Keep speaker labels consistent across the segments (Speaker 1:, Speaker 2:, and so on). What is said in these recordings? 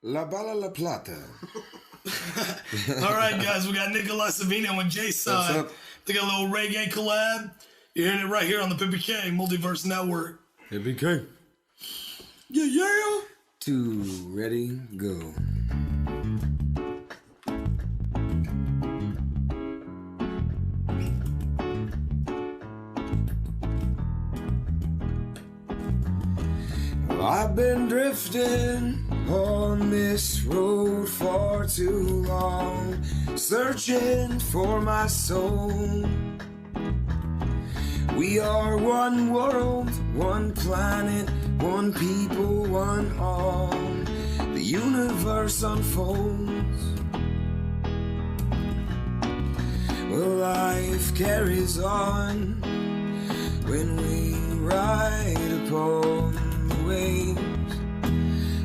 Speaker 1: La Bala La Plata.
Speaker 2: All right, guys, we got Nikolai Savino and Jay Side. They got a little reggae collab. You're hearing it right here on the PPK Multiverse Network.
Speaker 1: PPK.
Speaker 2: Yeah.
Speaker 1: 2, ready, go. I've been drifting on this road for too long, searching for my soul. We are one world, one planet, one people, one all. The universe unfolds. Well, life carries on when we ride upon the waves.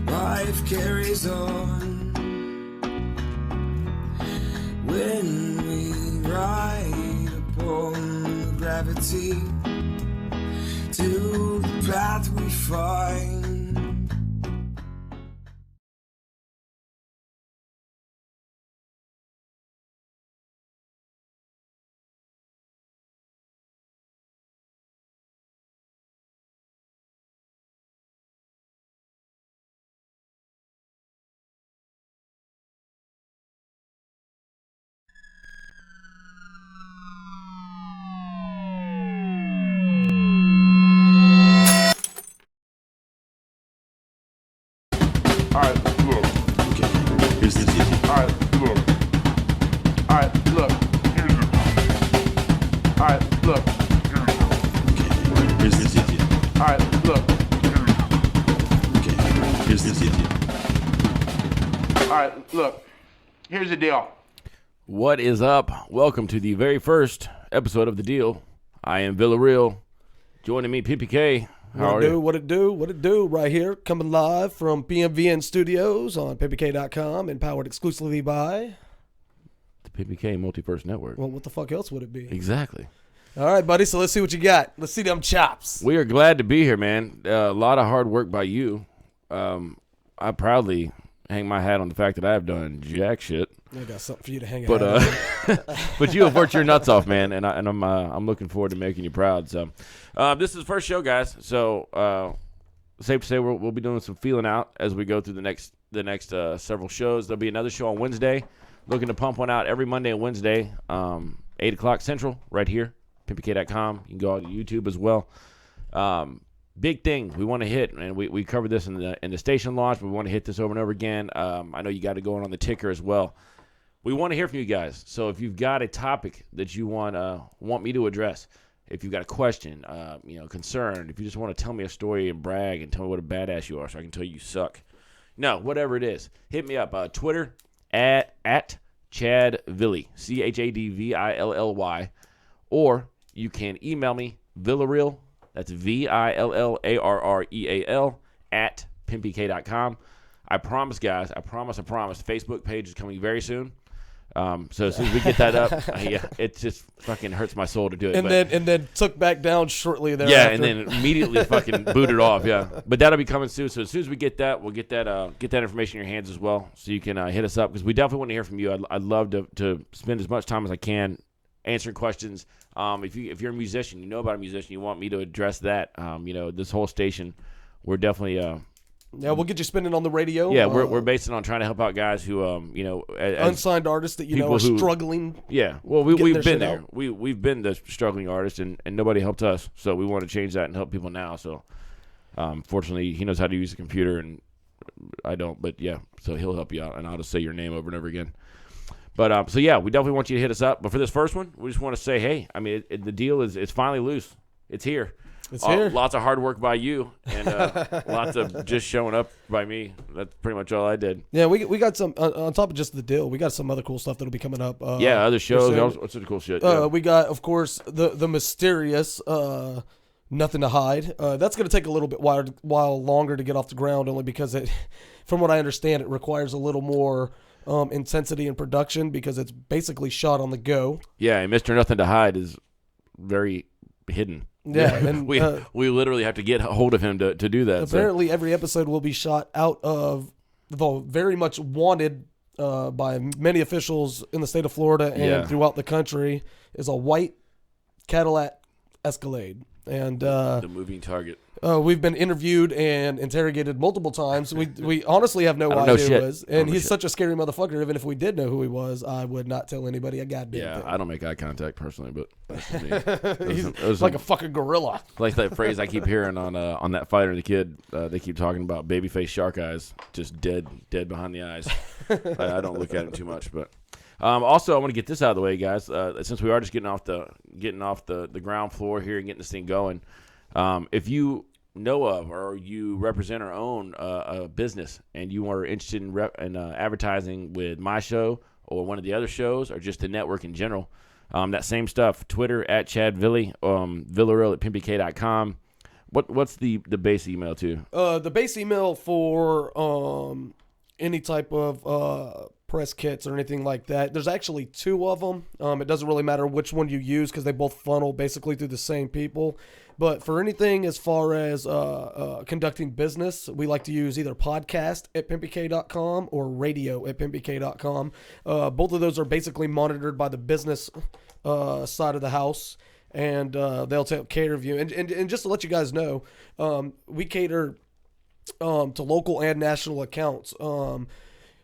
Speaker 1: Life carries on when we ride upon the gravity to the path we find.
Speaker 3: Here's the deal.
Speaker 4: What is up? Welcome to the very first episode of The Deal. I am Villarreal. Joining me, PPK. How are you?
Speaker 2: What it do? Right here, coming live from PMVN Studios on PPK.com and powered exclusively by
Speaker 4: The PPK Multiverse Network.
Speaker 2: Well, what the fuck else would it be?
Speaker 4: Exactly.
Speaker 2: All right, buddy, so let's see what you got. Let's see them chops.
Speaker 4: We are glad to be here, man. A lot of hard work by you. I proudly hang my hat on the fact that I've done jack shit.
Speaker 2: I got something for you to hang out.
Speaker 4: But you have worked your nuts off, man, and I'm looking forward to making you proud. So, this is the first show, guys. So, safe to say we'll be doing some feeling out as we go through the next several shows. There'll be another show on Wednesday. Looking to pump one out every Monday and Wednesday, 8 o'clock Central, right here, PPK.com. You can go out to YouTube as well. Big thing we want to hit, and we covered this in the station launch, but we want to hit this over and over again. I know you got it going on the ticker as well. We want to hear from you guys. So if you've got a topic that you want me to address, if you've got a question, concern, if you just want to tell me a story and brag and tell me what a badass you are so I can tell you suck. No, whatever it is, hit me up. Twitter at Chad Villy, ChadVilly, or you can email me, Villarreal. That's VILLARREAL at PMPK.com. I promise, guys. I promise. The Facebook page is coming very soon. So as soon as we get that up, it just fucking hurts my soul to do it.
Speaker 2: And then took back down shortly thereafter.
Speaker 4: Yeah, and then immediately fucking booted off. Yeah, but that'll be coming soon. So as soon as we get that, we'll get that information in your hands as well, so you can hit us up because we definitely want to hear from you. I'd love to spend as much time as I can answering questions. If you're a musician, you know about a musician, you want me to address that. This whole station, we're definitely.
Speaker 2: Yeah, we'll get you spinning on the radio.
Speaker 4: Yeah, we're basing on trying to help out guys who,
Speaker 2: unsigned artists that are struggling.
Speaker 4: Yeah, well, we've been there. We've been the struggling artists, and nobody helped us. So we want to change that and help people now. So, fortunately, he knows how to use a computer, and I don't. But yeah, so he'll help you out, and I'll just say your name over and over again. But so yeah, we definitely want you to hit us up. But for this first one, we just want to say, hey, I mean, the deal is finally loose. It's here.
Speaker 2: It's here.
Speaker 4: Lots of hard work by you, and lots of just showing up by me. That's pretty much all I did.
Speaker 2: Yeah, we got some on top of just the deal. We got some other cool stuff that'll be coming up.
Speaker 4: Other shows. What's the cool shit?
Speaker 2: We got, of course, the mysterious Nothing to Hide. That's going to take a little bit while longer to get off the ground, only because it, from what I understand, it requires a little more intensity in production because it's basically shot on the go.
Speaker 4: Yeah, and Mr. Nothing to Hide is very hidden.
Speaker 2: Yeah, and
Speaker 4: we literally have to get a hold of him to do that.
Speaker 2: Apparently, every episode will be shot out of very much wanted by many officials in the state of Florida and throughout the country is a white Cadillac Escalade. And
Speaker 4: the moving target.
Speaker 2: We've been interviewed and interrogated multiple times. We honestly have no idea who he was. And he's such a scary motherfucker. Even if we did know who he was, I would not tell anybody a goddamn thing.
Speaker 4: I don't make eye contact personally, but that's just me.
Speaker 2: He's like a fucking gorilla.
Speaker 4: Like that phrase I keep hearing on that Fighter and the Kid. They keep talking about babyface shark eyes, just dead behind the eyes. I don't look at him too much, but. Also, I want to get this out of the way, guys. Since we are just getting off the ground floor here and getting this thing going, if you know of or you represent or own a business and you are interested in advertising with my show or one of the other shows or just the network in general, that same stuff. Twitter at Chad Villy, Villarreal at pimpyk.com. What's the base email too?
Speaker 2: The base email for any type of press kits or anything like that. There's actually 2 of them. It doesn't really matter which one you use because they both funnel basically through the same people. But for anything as far as conducting business, we like to use either podcast at pimpyk.com or radio at pimpyk.com. Both of those are basically monitored by the business side of the house, and they'll take care of you. And just to let you guys know, we cater to local and national accounts.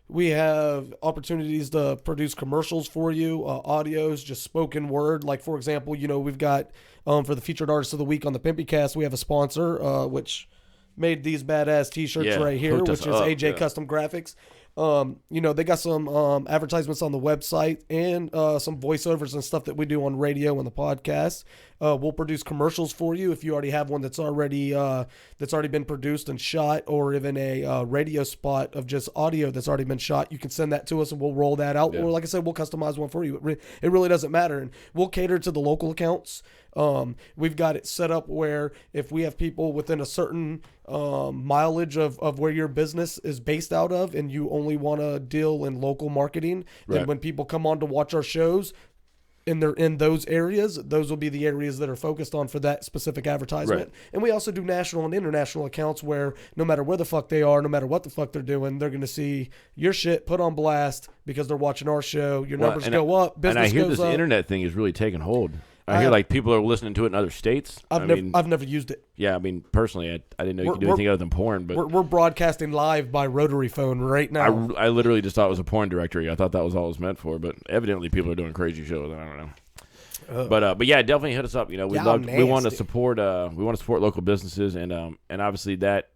Speaker 2: We have opportunities to produce commercials for you, audios, just spoken word. Like, for example, we've got for the Featured Artist of the Week on the Pimpycast, we have a sponsor, which made these badass T-shirts right here, which is AJ Custom Graphics. They got some advertisements on the website and some voiceovers and stuff that we do on radio and the podcast. We'll produce commercials for you if you already have one that's already been produced and shot, or even a radio spot of just audio that's already been shot. You can send that to us and we'll roll that out. Yeah. Or like I said, we'll customize one for you. It really doesn't matter, and we'll cater to the local accounts. We've got it set up where if we have people within a certain mileage of where your business is based out of and you only want to deal in local marketing, then when people come on to watch our shows and they're in those areas, those will be the areas that are focused on for that specific advertisement. And we also do national and international accounts where no matter where the fuck they are, no matter what the fuck they're doing, they're going to see your shit put on blast because they're watching our show. Your numbers go up, business goes up. And I hear
Speaker 4: this internet thing is really taking hold. I hear like people are listening to it in other states.
Speaker 2: I've never used it.
Speaker 4: Yeah, I mean, personally, I didn't know you could do anything other than porn. But
Speaker 2: we're broadcasting live by rotary phone right now.
Speaker 4: I literally just thought it was a porn directory. I thought that was all it was meant for. But evidently, people are doing crazy shows. I don't know. But yeah, definitely hit us up. We want to support local businesses, and obviously that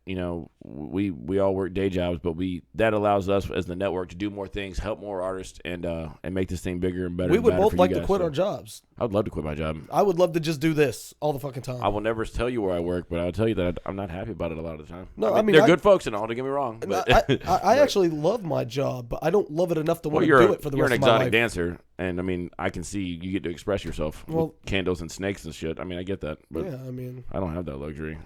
Speaker 4: we all work day jobs, but that allows us as the network to do more things, help more artists, and make this thing bigger and better.
Speaker 2: We would both like to quit our jobs.
Speaker 4: I would love to quit my job.
Speaker 2: I would love to just do this all the fucking time.
Speaker 4: I will never tell you where I work, but I'll tell you that I'm not happy about it a lot of the time.
Speaker 2: No, I mean
Speaker 4: they're good folks and all. Don't get me wrong. But,
Speaker 2: I actually love my job, but I don't love it enough to want to do it for the rest of my life.
Speaker 4: You're an exotic dancer, and I mean I can see you get to express yourself with candles and snakes and shit. I mean I get that, but I don't have that luxury.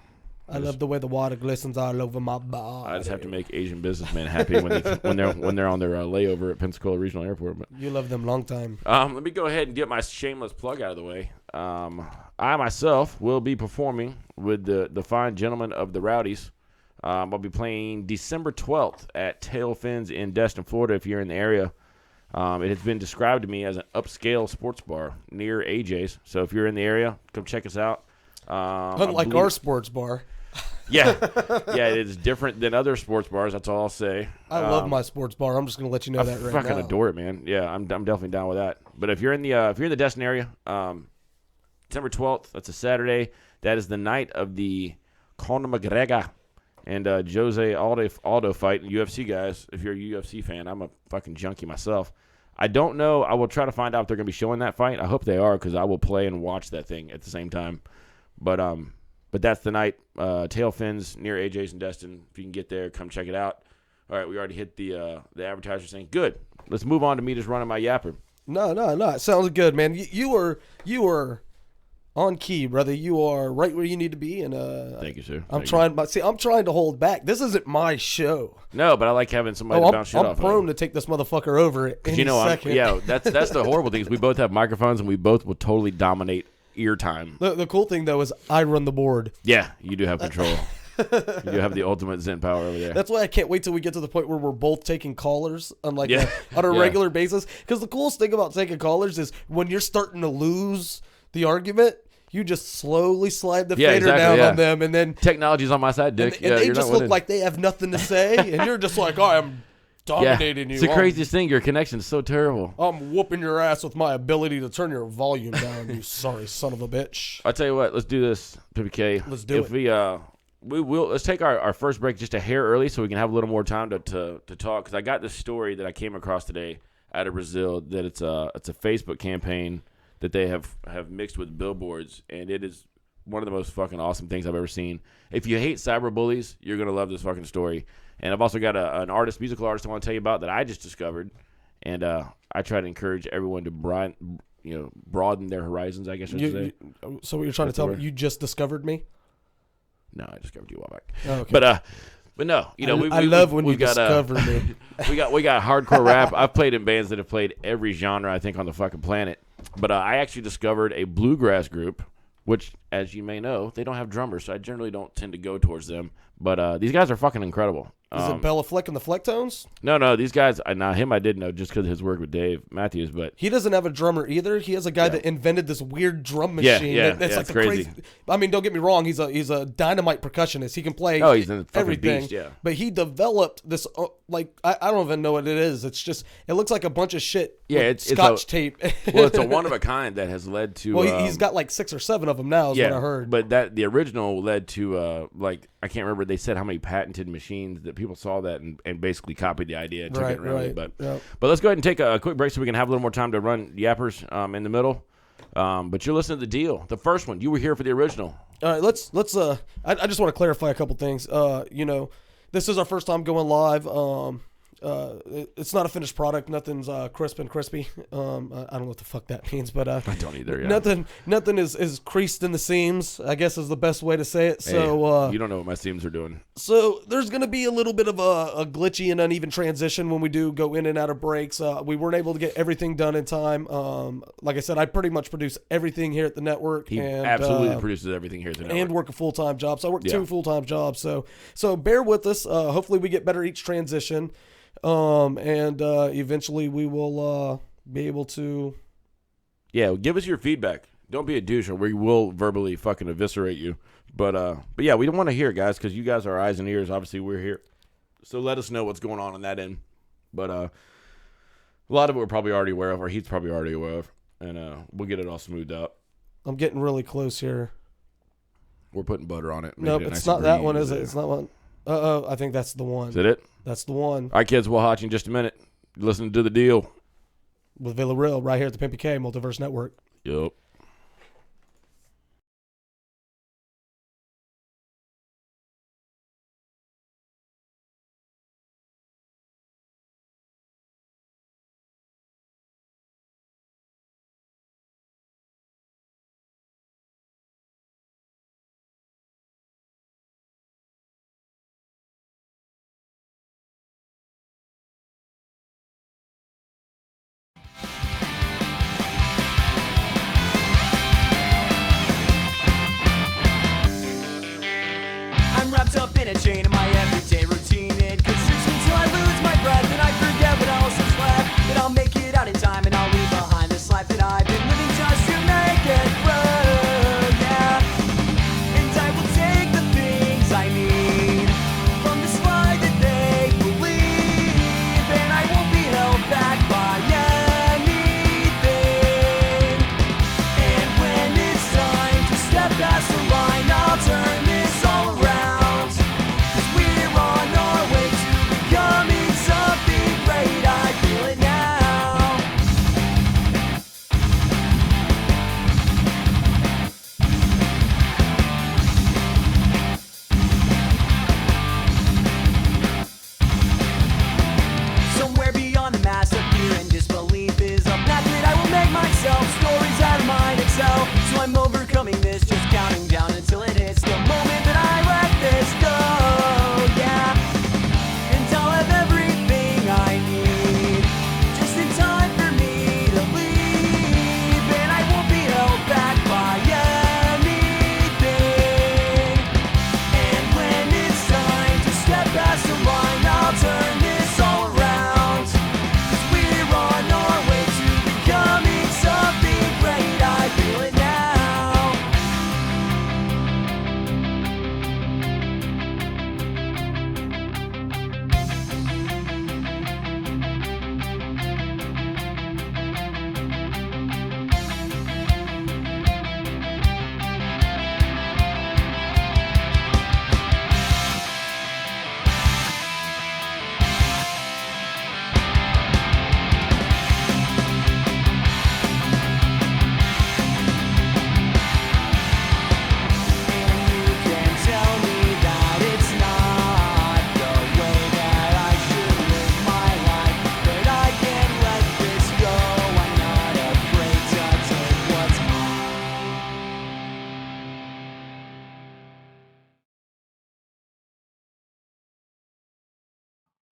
Speaker 2: I love the way the water glistens all over my body.
Speaker 4: I just have to make Asian businessmen happy when they're on their layover at Pensacola Regional Airport. But
Speaker 2: you love them long time.
Speaker 4: Let me go ahead and get my shameless plug out of the way. I myself will be performing with the fine gentlemen of the Rowdies. I'll be playing December 12th at Tail Fins in Destin, Florida. If you're in the area, it has been described to me as an upscale sports bar near AJ's. So if you're in the area, come check us out.
Speaker 2: Unlike our sports bar.
Speaker 4: Yeah, it is different than other sports bars. That's all I'll say.
Speaker 2: I love my sports bar. I'm just gonna let you know that right now.
Speaker 4: I fucking adore it, man. Yeah, I'm definitely down with that. But if you're in the Destin area, December 12th, that's a Saturday. That is the night of the Conor McGregor and Jose Aldo fight. UFC guys, if you're a UFC fan, I'm a fucking junkie myself. I don't know. I will try to find out if they're gonna be showing that fight. I hope they are, because I will play and watch that thing at the same time. But that's the night. Tail Fins near AJ's in Destin. If you can get there, come check it out. All right, we already hit the advertiser saying good. Let's move on to me just running my yapper.
Speaker 2: No. It sounds good, man. You were on key, brother. You are right where you need to be. And
Speaker 4: thank you, sir.
Speaker 2: I'm trying to hold back. This isn't my show.
Speaker 4: No, but I like having somebody to bounce shit off.
Speaker 2: I'm prone to take this motherfucker over at any second.
Speaker 4: That's the horrible thing is we both have microphones and we both will totally dominate ear time.
Speaker 2: The cool thing though is I run the board.
Speaker 4: Yeah, you do have control. You have the ultimate Zen power over there.
Speaker 2: That's why I can't wait till we get to the point where we're both taking callers on on a
Speaker 4: Yeah.
Speaker 2: regular basis. Because the coolest thing about taking callers is when you're starting to lose the argument, you just slowly slide the fader down on them, and then
Speaker 4: Technology's on my side, Dick.
Speaker 2: and they just look like they have nothing to say, and you're just like, I'm dominating you.
Speaker 4: It's the craziest thing. Your connection's so terrible.
Speaker 2: I'm whooping your ass with my ability to turn your volume down, you sorry son of a bitch.
Speaker 4: I tell you what, let's do this, PPK.
Speaker 2: Let's do
Speaker 4: it. Let's take our first break just a hair early so we can have a little more time to talk. Because I got this story that I came across today out of Brazil that it's a Facebook campaign that they have mixed with billboards, and it is one of the most fucking awesome things I've ever seen. If you hate cyberbullies, you're gonna love this fucking story. And I've also got an musical artist I want to tell you about that I just discovered, and I try to encourage everyone to broaden their horizons, I guess I should say.
Speaker 2: So what you're trying to tell me? You just discovered me?
Speaker 4: No, I discovered you a while back.
Speaker 2: Oh, okay.
Speaker 4: But no,
Speaker 2: I love when you discover me.
Speaker 4: we got hardcore rap. I've played in bands that have played every genre I think on the fucking planet. But I actually discovered a bluegrass group, which, as you may know, they don't have drummers, so I generally don't tend to go towards them. But these guys are fucking incredible.
Speaker 2: Is it Bella Fleck and the Flecktones?
Speaker 4: No, these guys. Now him, I did know just because of his work with Dave Matthews. But
Speaker 2: he doesn't have a drummer either. He has a guy that invented this weird drum machine. That's like the
Speaker 4: crazy.
Speaker 2: I mean, don't get me wrong. He's a dynamite percussionist. He can play.
Speaker 4: Oh, he's a fucking
Speaker 2: everything.
Speaker 4: beast. Yeah.
Speaker 2: But he developed this. I don't even know what it is. It's just it looks like a bunch of shit.
Speaker 4: Yeah,
Speaker 2: it's Scotch tape.
Speaker 4: Well, it's a one of a kind that has led to.
Speaker 2: Well, he's got like 6 or 7 of them now. Is what I heard.
Speaker 4: But the original led to I can't remember. They said how many patented machines that people saw that and basically copied the idea and took it and ran with it. But let's go ahead and take a quick break so we can have a little more time to run yappers in the middle. But you're listening to The Deal, the first one. You were here for the original.
Speaker 2: All right, let's. I just want to clarify a couple things. This is our first time going live. It's not a finished product. Nothing's crisp and crispy. I don't know what the fuck that means, but
Speaker 4: I don't either. Yeah.
Speaker 2: Nothing is creased in the seams, I guess is the best way to say it. So
Speaker 4: you don't know what my seams are doing.
Speaker 2: So there's going to be a little bit of a glitchy and uneven transition when we do go in and out of breaks. We weren't able to get everything done in time. Like I said, I pretty much produce everything here at the network.
Speaker 4: He absolutely produces everything here at the network.
Speaker 2: And work a full-time job. So I work 2 full-time jobs. So bear with us. Hopefully we get better each transition. And eventually we will be able to.
Speaker 4: Yeah, give us your feedback. Don't be a douche, or we will verbally fucking eviscerate you. But yeah, we don't want to hear it, guys, because you guys are eyes and ears. Obviously, we're here, so let us know what's going on that end. But a lot of it we're probably already aware of, or he's probably already aware of, and we'll get it all smoothed out.
Speaker 2: I'm getting really close here.
Speaker 4: We're putting butter on it.
Speaker 2: Nope, it's not that one, is it? It's not one. I think that's the one.
Speaker 4: Is that it?
Speaker 2: That's the one.
Speaker 4: All right, kids, we'll hot you in just a minute. Listening to The Deal.
Speaker 2: With Villarreal right here at the Pimpy K Multiverse Network.
Speaker 4: Yup.
Speaker 3: Wrapped up in a chain of my everyday routine. It consumes me till I lose my breath and I forget what else is left. But I'll make it out in time and I'll leave behind this life that I've been living just to make it through, yeah. And I will take the things I need from this lie that they believe, and I won't be held back by anything. And when it's time to step past the line, I'll turn this all around. Stories out of mine excel, so I'm overcoming this, just counting down until it hits the moment that I let this go, yeah. And I'll have everything I need, just in time for me to leave, and I won't be held back by anything. And when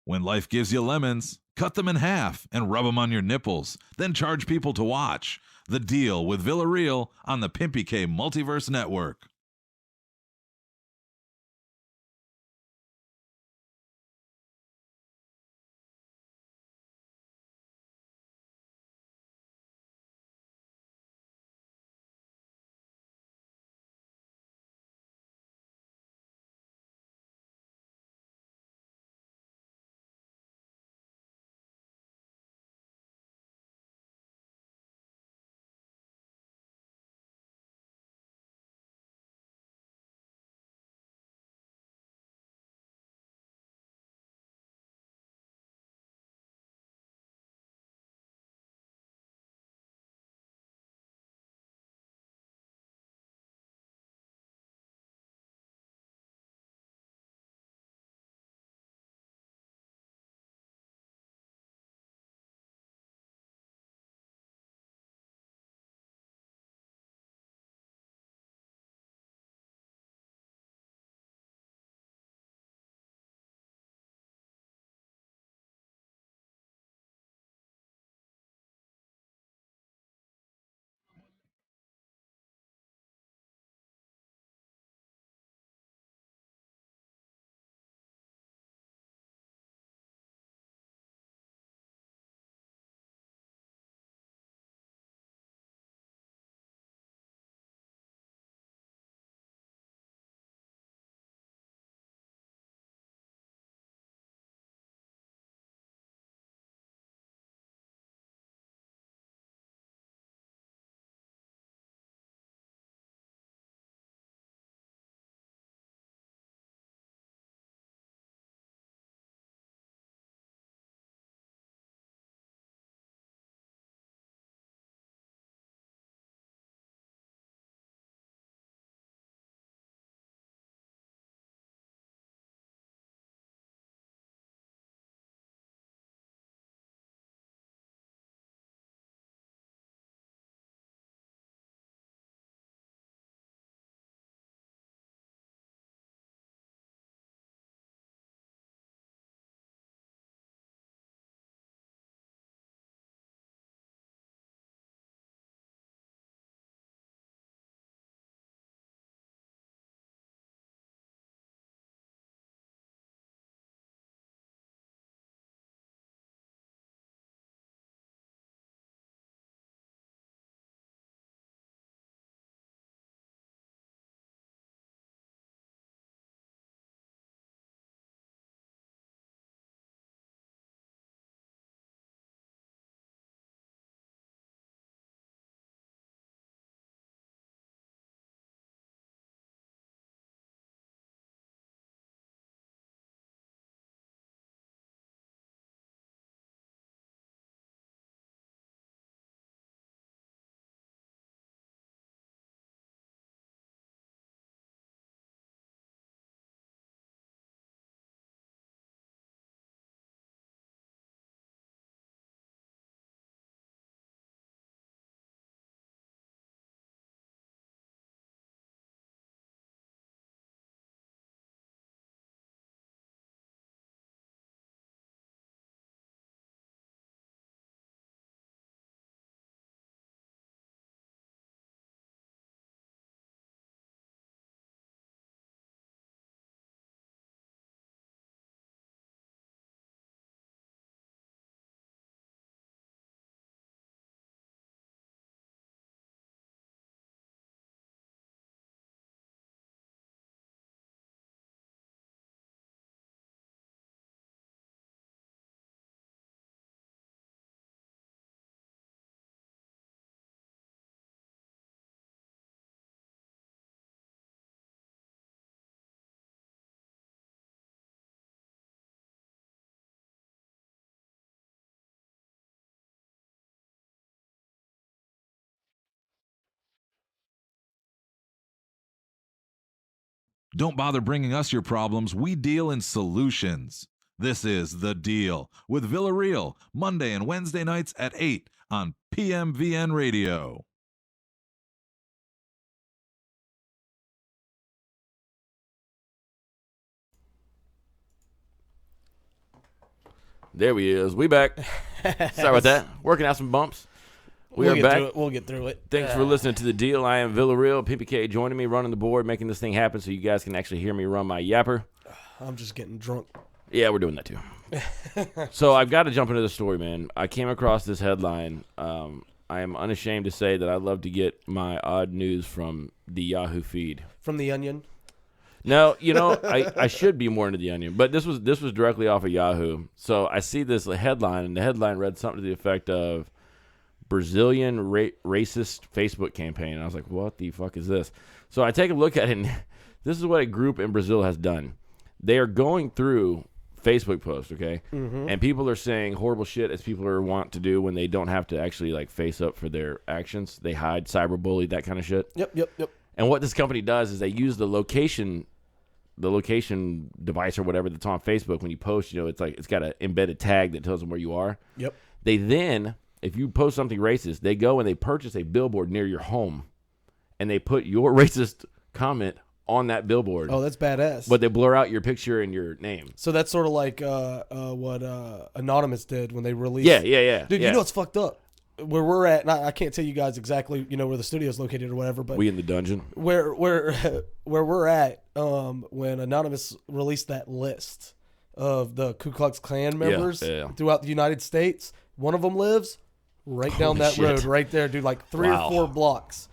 Speaker 5: When life gives you lemons, cut them in half and rub them on your nipples, then charge people to watch. The Deal with Villarreal on the Pimpy K Multiverse Network. Don't bother bringing us your problems. We deal in solutions. This is The Deal with Villarreal, Monday and Wednesday nights at 8 on PMVN Radio.
Speaker 4: There we is. We back. Sorry about that. Working out some bumps. We are back.
Speaker 2: We'll get through it.
Speaker 4: Thanks for listening to The Deal. I am Villarreal. PPK joining me, running the board, making this thing happen so you guys can actually hear me run my yapper.
Speaker 2: I'm just getting drunk.
Speaker 4: Yeah, we're doing that too. So I've got to jump into the story, man. I came across this headline. I am unashamed to say that I love to get my odd news from the Yahoo feed.
Speaker 2: From The Onion?
Speaker 4: No, I should be more into The Onion, but this was directly off of Yahoo. So I see this headline, and the headline read something to the effect of Brazilian racist Facebook campaign. And I was like, what the fuck is this? So I take a look at it, and this is what a group in Brazil has done. They are going through Facebook posts, okay? Mm-hmm. And people are saying horrible shit, as people are wont to do when they don't have to actually like face up for their actions. They hide, cyberbully, that kind of shit.
Speaker 2: Yep.
Speaker 4: And what this company does is they use the location device or whatever that's on Facebook. When you post, it's got an embedded tag that tells them where you are.
Speaker 2: Yep.
Speaker 4: They then, if you post something racist, they go and they purchase a billboard near your home, and they put your racist comment on that billboard.
Speaker 2: Oh, that's badass.
Speaker 4: But they blur out your picture and your name.
Speaker 2: So that's sort of like what Anonymous did when they released.
Speaker 4: Yeah.
Speaker 2: Dude, you know what's fucked up? Where we're at, and I can't tell you guys exactly, where the studio is located or whatever, but
Speaker 4: we in the dungeon.
Speaker 2: Where we're at, when Anonymous released that list of the Ku Klux Klan members throughout the United States, one of them lives right down that road, right there, dude, like 3 or 4 blocks.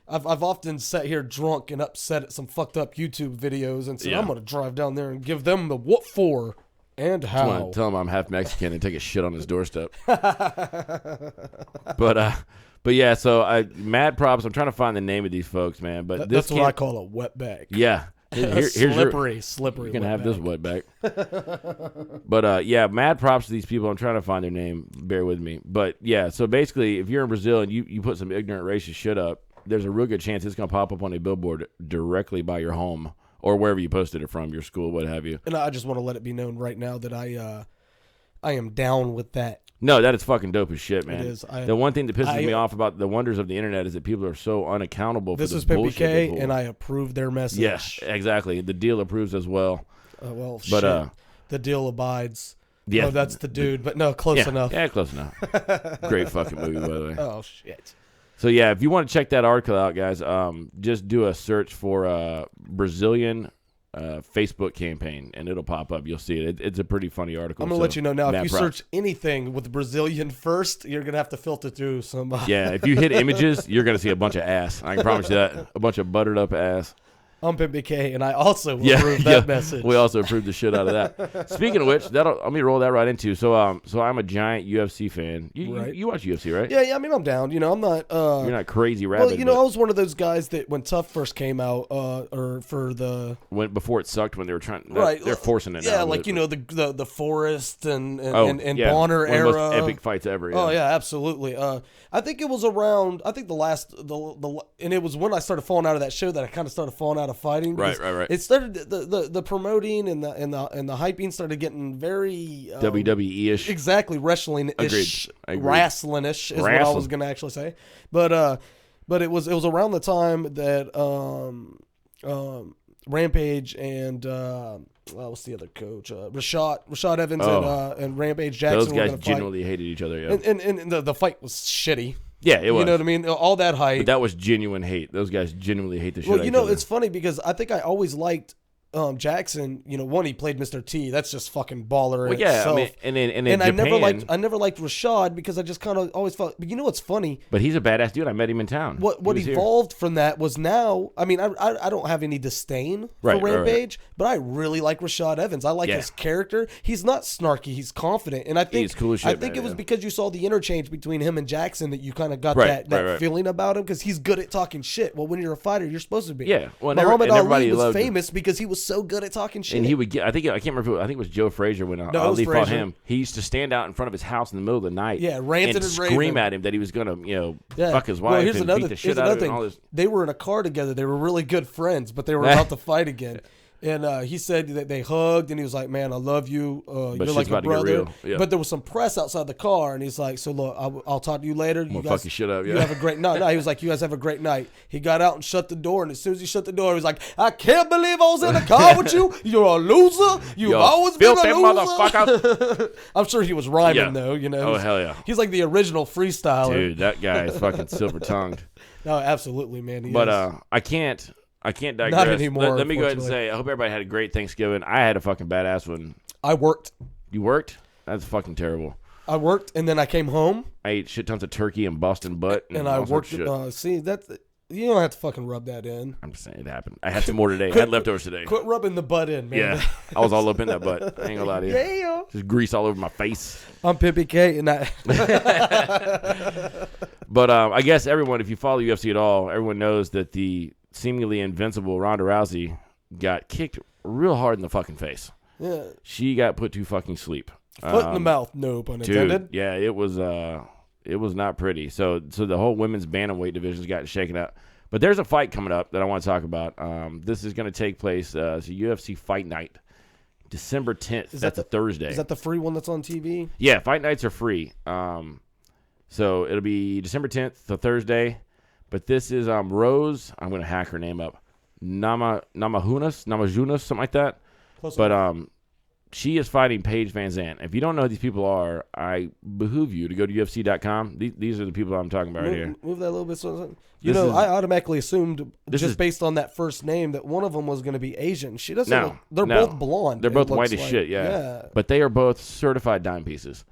Speaker 2: I've often sat here drunk and upset at some fucked up YouTube videos and said, I'm going to drive down there and give them the what for and how.
Speaker 4: Tell him I'm half Mexican and take a shit on his doorstep. But yeah, so mad props. I'm trying to find the name of these folks, man. But
Speaker 2: that's what I call a wet bag.
Speaker 4: Yeah. Here's
Speaker 2: slippery.
Speaker 4: You can have this wet bag. But yeah, mad props to these people. I'm trying to find their name. Bear with me. But yeah, so basically, if you're in Brazil and you put some ignorant racist shit up, there's a real good chance it's going to pop up on a billboard directly by your home or wherever you posted it from, your school, what have you.
Speaker 2: And I just want to let it be known right now that I am down with that.
Speaker 4: No, that is fucking dope as shit, man.
Speaker 2: It is.
Speaker 4: The one thing that pisses me off about the wonders of the internet is that people are so unaccountable for the bullshit.
Speaker 2: This is PPK, and I approve their message.
Speaker 4: Yes, exactly. The deal approves as well.
Speaker 2: Shit. The deal abides.
Speaker 4: Yeah.
Speaker 2: Oh, that's the dude, but no, close enough.
Speaker 4: Yeah, close enough. Great fucking movie, by the way.
Speaker 2: Oh, shit.
Speaker 4: So, yeah, if you want to check that article out, guys, just do a search for Brazilian Facebook campaign, and it'll pop up. You'll see it. It's a pretty funny article.
Speaker 2: I'm going to let you know now, if you search anything with Brazilian first, you're going to have to filter through some.
Speaker 4: Yeah, if you hit images, you're going to see a bunch of ass. I can promise you that. A bunch of buttered up ass.
Speaker 2: I'm PBK, and I also approve that message.
Speaker 4: We also approved the shit out of that. Speaking of which, let me roll that right into. So I'm a giant UFC fan. You watch UFC, right?
Speaker 2: Yeah. I mean, I'm down. I'm not.
Speaker 4: You're not crazy rabid.
Speaker 2: Well, I was one of those guys that when Tough first came out,
Speaker 4: before it sucked, when they were trying, they're forcing it.
Speaker 2: Yeah,
Speaker 4: now,
Speaker 2: like the Forrest and Bonner era,
Speaker 4: one of the most epic fights ever. Yeah.
Speaker 2: Oh yeah, absolutely. I think it was around. I think and it was when I started falling out of that show that I kind of started falling out of fighting.
Speaker 4: Right.
Speaker 2: It started the promoting and the hyping started getting very
Speaker 4: WWE-ish.
Speaker 2: Exactly, wrestling-ish,
Speaker 4: Agreed.
Speaker 2: wrestling-ish is what I was going to actually say. But it was around the time that Rampage and what's the other coach? Rashad Evans and Rampage Jackson.
Speaker 4: Those guys genuinely hated each other. Yeah.
Speaker 2: And the fight was shitty.
Speaker 4: Yeah, it was.
Speaker 2: You know what I mean? All that hype.
Speaker 4: But that was genuine hate. Those guys genuinely hate the shit out of each other.
Speaker 2: It's funny because I think I always liked Jackson. One, he played Mr. T. That's just fucking baller in itself.
Speaker 4: I mean, and Japan,
Speaker 2: I never liked Rashad because I just kind of always felt. But you know what's funny?
Speaker 4: But he's a badass dude. I met him in town.
Speaker 2: What evolved from that was now. I mean, I don't have any disdain for Rampage, but I really like Rashad Evans. I like his character. He's not snarky. He's confident, and I think
Speaker 4: he's cool as shit,
Speaker 2: I think it was because you saw the interchange between him and Jackson that you kind of got that feeling about him because he's good at talking shit. Well, when you're a fighter, you're supposed to be.
Speaker 4: Yeah. Well,
Speaker 2: Muhammad Ali was famous because he was so good at talking shit.
Speaker 4: And he would get. I can't remember. I think it was Joe Frazier when Ali fought him. He used to stand out in front of his house in the middle of the night.
Speaker 2: Yeah, ranting and
Speaker 4: scream at him that he was gonna, fuck his wife and beat the shit out of him.
Speaker 2: They were in a car together. They were really good friends, but they were about to fight again. And he said that they hugged, and he was like, "Man, I love you. You're
Speaker 4: shit's
Speaker 2: like a
Speaker 4: about to get
Speaker 2: brother."
Speaker 4: real. Yeah.
Speaker 2: But there was some press outside the car, and he's like, "So look, I'll talk to you later. You
Speaker 4: Gonna
Speaker 2: guys
Speaker 4: fuck your shit up,
Speaker 2: You
Speaker 4: yeah.
Speaker 2: have a great no. He was like, "You guys have a great night." He got out and shut the door, and as soon as he shut the door, he was like, "I can't believe I was in the car with you. You're a loser. You've always been a
Speaker 4: filthy
Speaker 2: loser."
Speaker 4: motherfucker.
Speaker 2: I'm sure he was rhyming
Speaker 4: Yeah.
Speaker 2: though. You know.
Speaker 4: Oh, hell yeah.
Speaker 2: He's like the original freestyler.
Speaker 4: Dude, that guy is fucking silver tongued.
Speaker 2: No, absolutely, man. He
Speaker 4: But
Speaker 2: is.
Speaker 4: I can't digress.
Speaker 2: Not anymore,
Speaker 4: Let me go ahead and
Speaker 2: unfortunately.
Speaker 4: say, I hope everybody had a great Thanksgiving. I had a fucking badass one.
Speaker 2: I worked.
Speaker 4: You worked? That's fucking terrible.
Speaker 2: I worked, and then I came home,
Speaker 4: I ate shit tons of turkey and Boston butt.
Speaker 2: and I
Speaker 4: all sorts
Speaker 2: worked.
Speaker 4: of shit.
Speaker 2: See, that's you don't have to fucking rub that in.
Speaker 4: I'm just saying it happened. I had some more today. I had leftovers today.
Speaker 2: Quit rubbing the butt in, man.
Speaker 4: Yeah, I was all up in that butt. I ain't gonna lie to you.
Speaker 2: Yeah.
Speaker 4: Just grease all over my face.
Speaker 2: I'm Pippy K, and I.
Speaker 4: But I guess everyone, if you follow UFC at all, everyone knows that the seemingly invincible Ronda Rousey got kicked real hard in the fucking face.
Speaker 2: Yeah.
Speaker 4: She got put to fucking sleep.
Speaker 2: Foot in the mouth, no pun intended.
Speaker 4: Dude, yeah, it was not pretty. So the whole women's bantamweight division's gotten shaken up. But there's a fight coming up that I want to talk about. This is going to take place. It's a UFC Fight Night, December 10th. That's a Thursday.
Speaker 2: Is that the free one that's on TV?
Speaker 4: Yeah, Fight Nights are free. So it'll be December 10th, the Thursday. But this is Rose. I'm going to hack her name up. Namajunas, something like that.
Speaker 2: Close
Speaker 4: But she is fighting Paige Van Zandt. If you don't know who these people are, I behoove you to go to UFC.com. These are the people I'm talking about right here.
Speaker 2: Move that a little bit.
Speaker 4: This is-
Speaker 2: I automatically assumed
Speaker 4: This
Speaker 2: just
Speaker 4: is-
Speaker 2: based on that first name that one of them was going to be Asian. She doesn't.
Speaker 4: No,
Speaker 2: look, they're
Speaker 4: no.
Speaker 2: both blonde.
Speaker 4: They're
Speaker 2: it
Speaker 4: both
Speaker 2: looks
Speaker 4: white as
Speaker 2: like.
Speaker 4: shit, yeah.
Speaker 2: Yeah.
Speaker 4: But they are both certified dime pieces.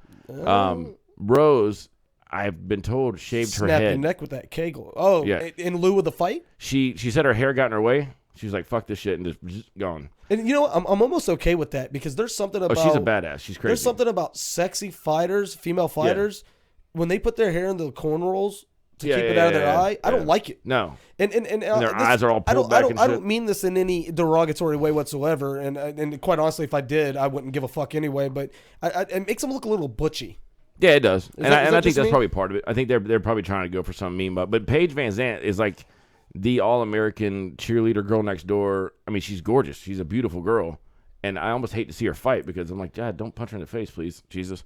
Speaker 4: Rose, I've been told, shaved her
Speaker 2: Snap your
Speaker 4: head.
Speaker 2: neck with that kegel. Oh,
Speaker 4: Yeah.
Speaker 2: in lieu of the fight.
Speaker 4: She said her hair got in her way. She was like, fuck this shit, and just gone.
Speaker 2: And you know what? I'm almost okay with that because there's something
Speaker 4: Oh,
Speaker 2: about.
Speaker 4: she's a badass. She's crazy.
Speaker 2: There's something about sexy fighters, female fighters, when they put their hair in the cornrows to keep it out of their eye. I don't like it.
Speaker 4: No.
Speaker 2: And
Speaker 4: their eyes are all pulled back and
Speaker 2: I
Speaker 4: shit.
Speaker 2: don't mean this in any derogatory way whatsoever. And quite honestly, if I did, I wouldn't give a fuck anyway. But it makes them look a little butchy.
Speaker 4: Yeah, it does. And
Speaker 2: that
Speaker 4: I think
Speaker 2: just
Speaker 4: that's
Speaker 2: me?
Speaker 4: probably part of it. I think they're probably trying to go for some meme. But Paige Van Zandt is like the all-American cheerleader girl next door. I mean, she's gorgeous. She's a beautiful girl. And I almost hate to see her fight because I'm like, God, don't punch her in the face, please. Jesus.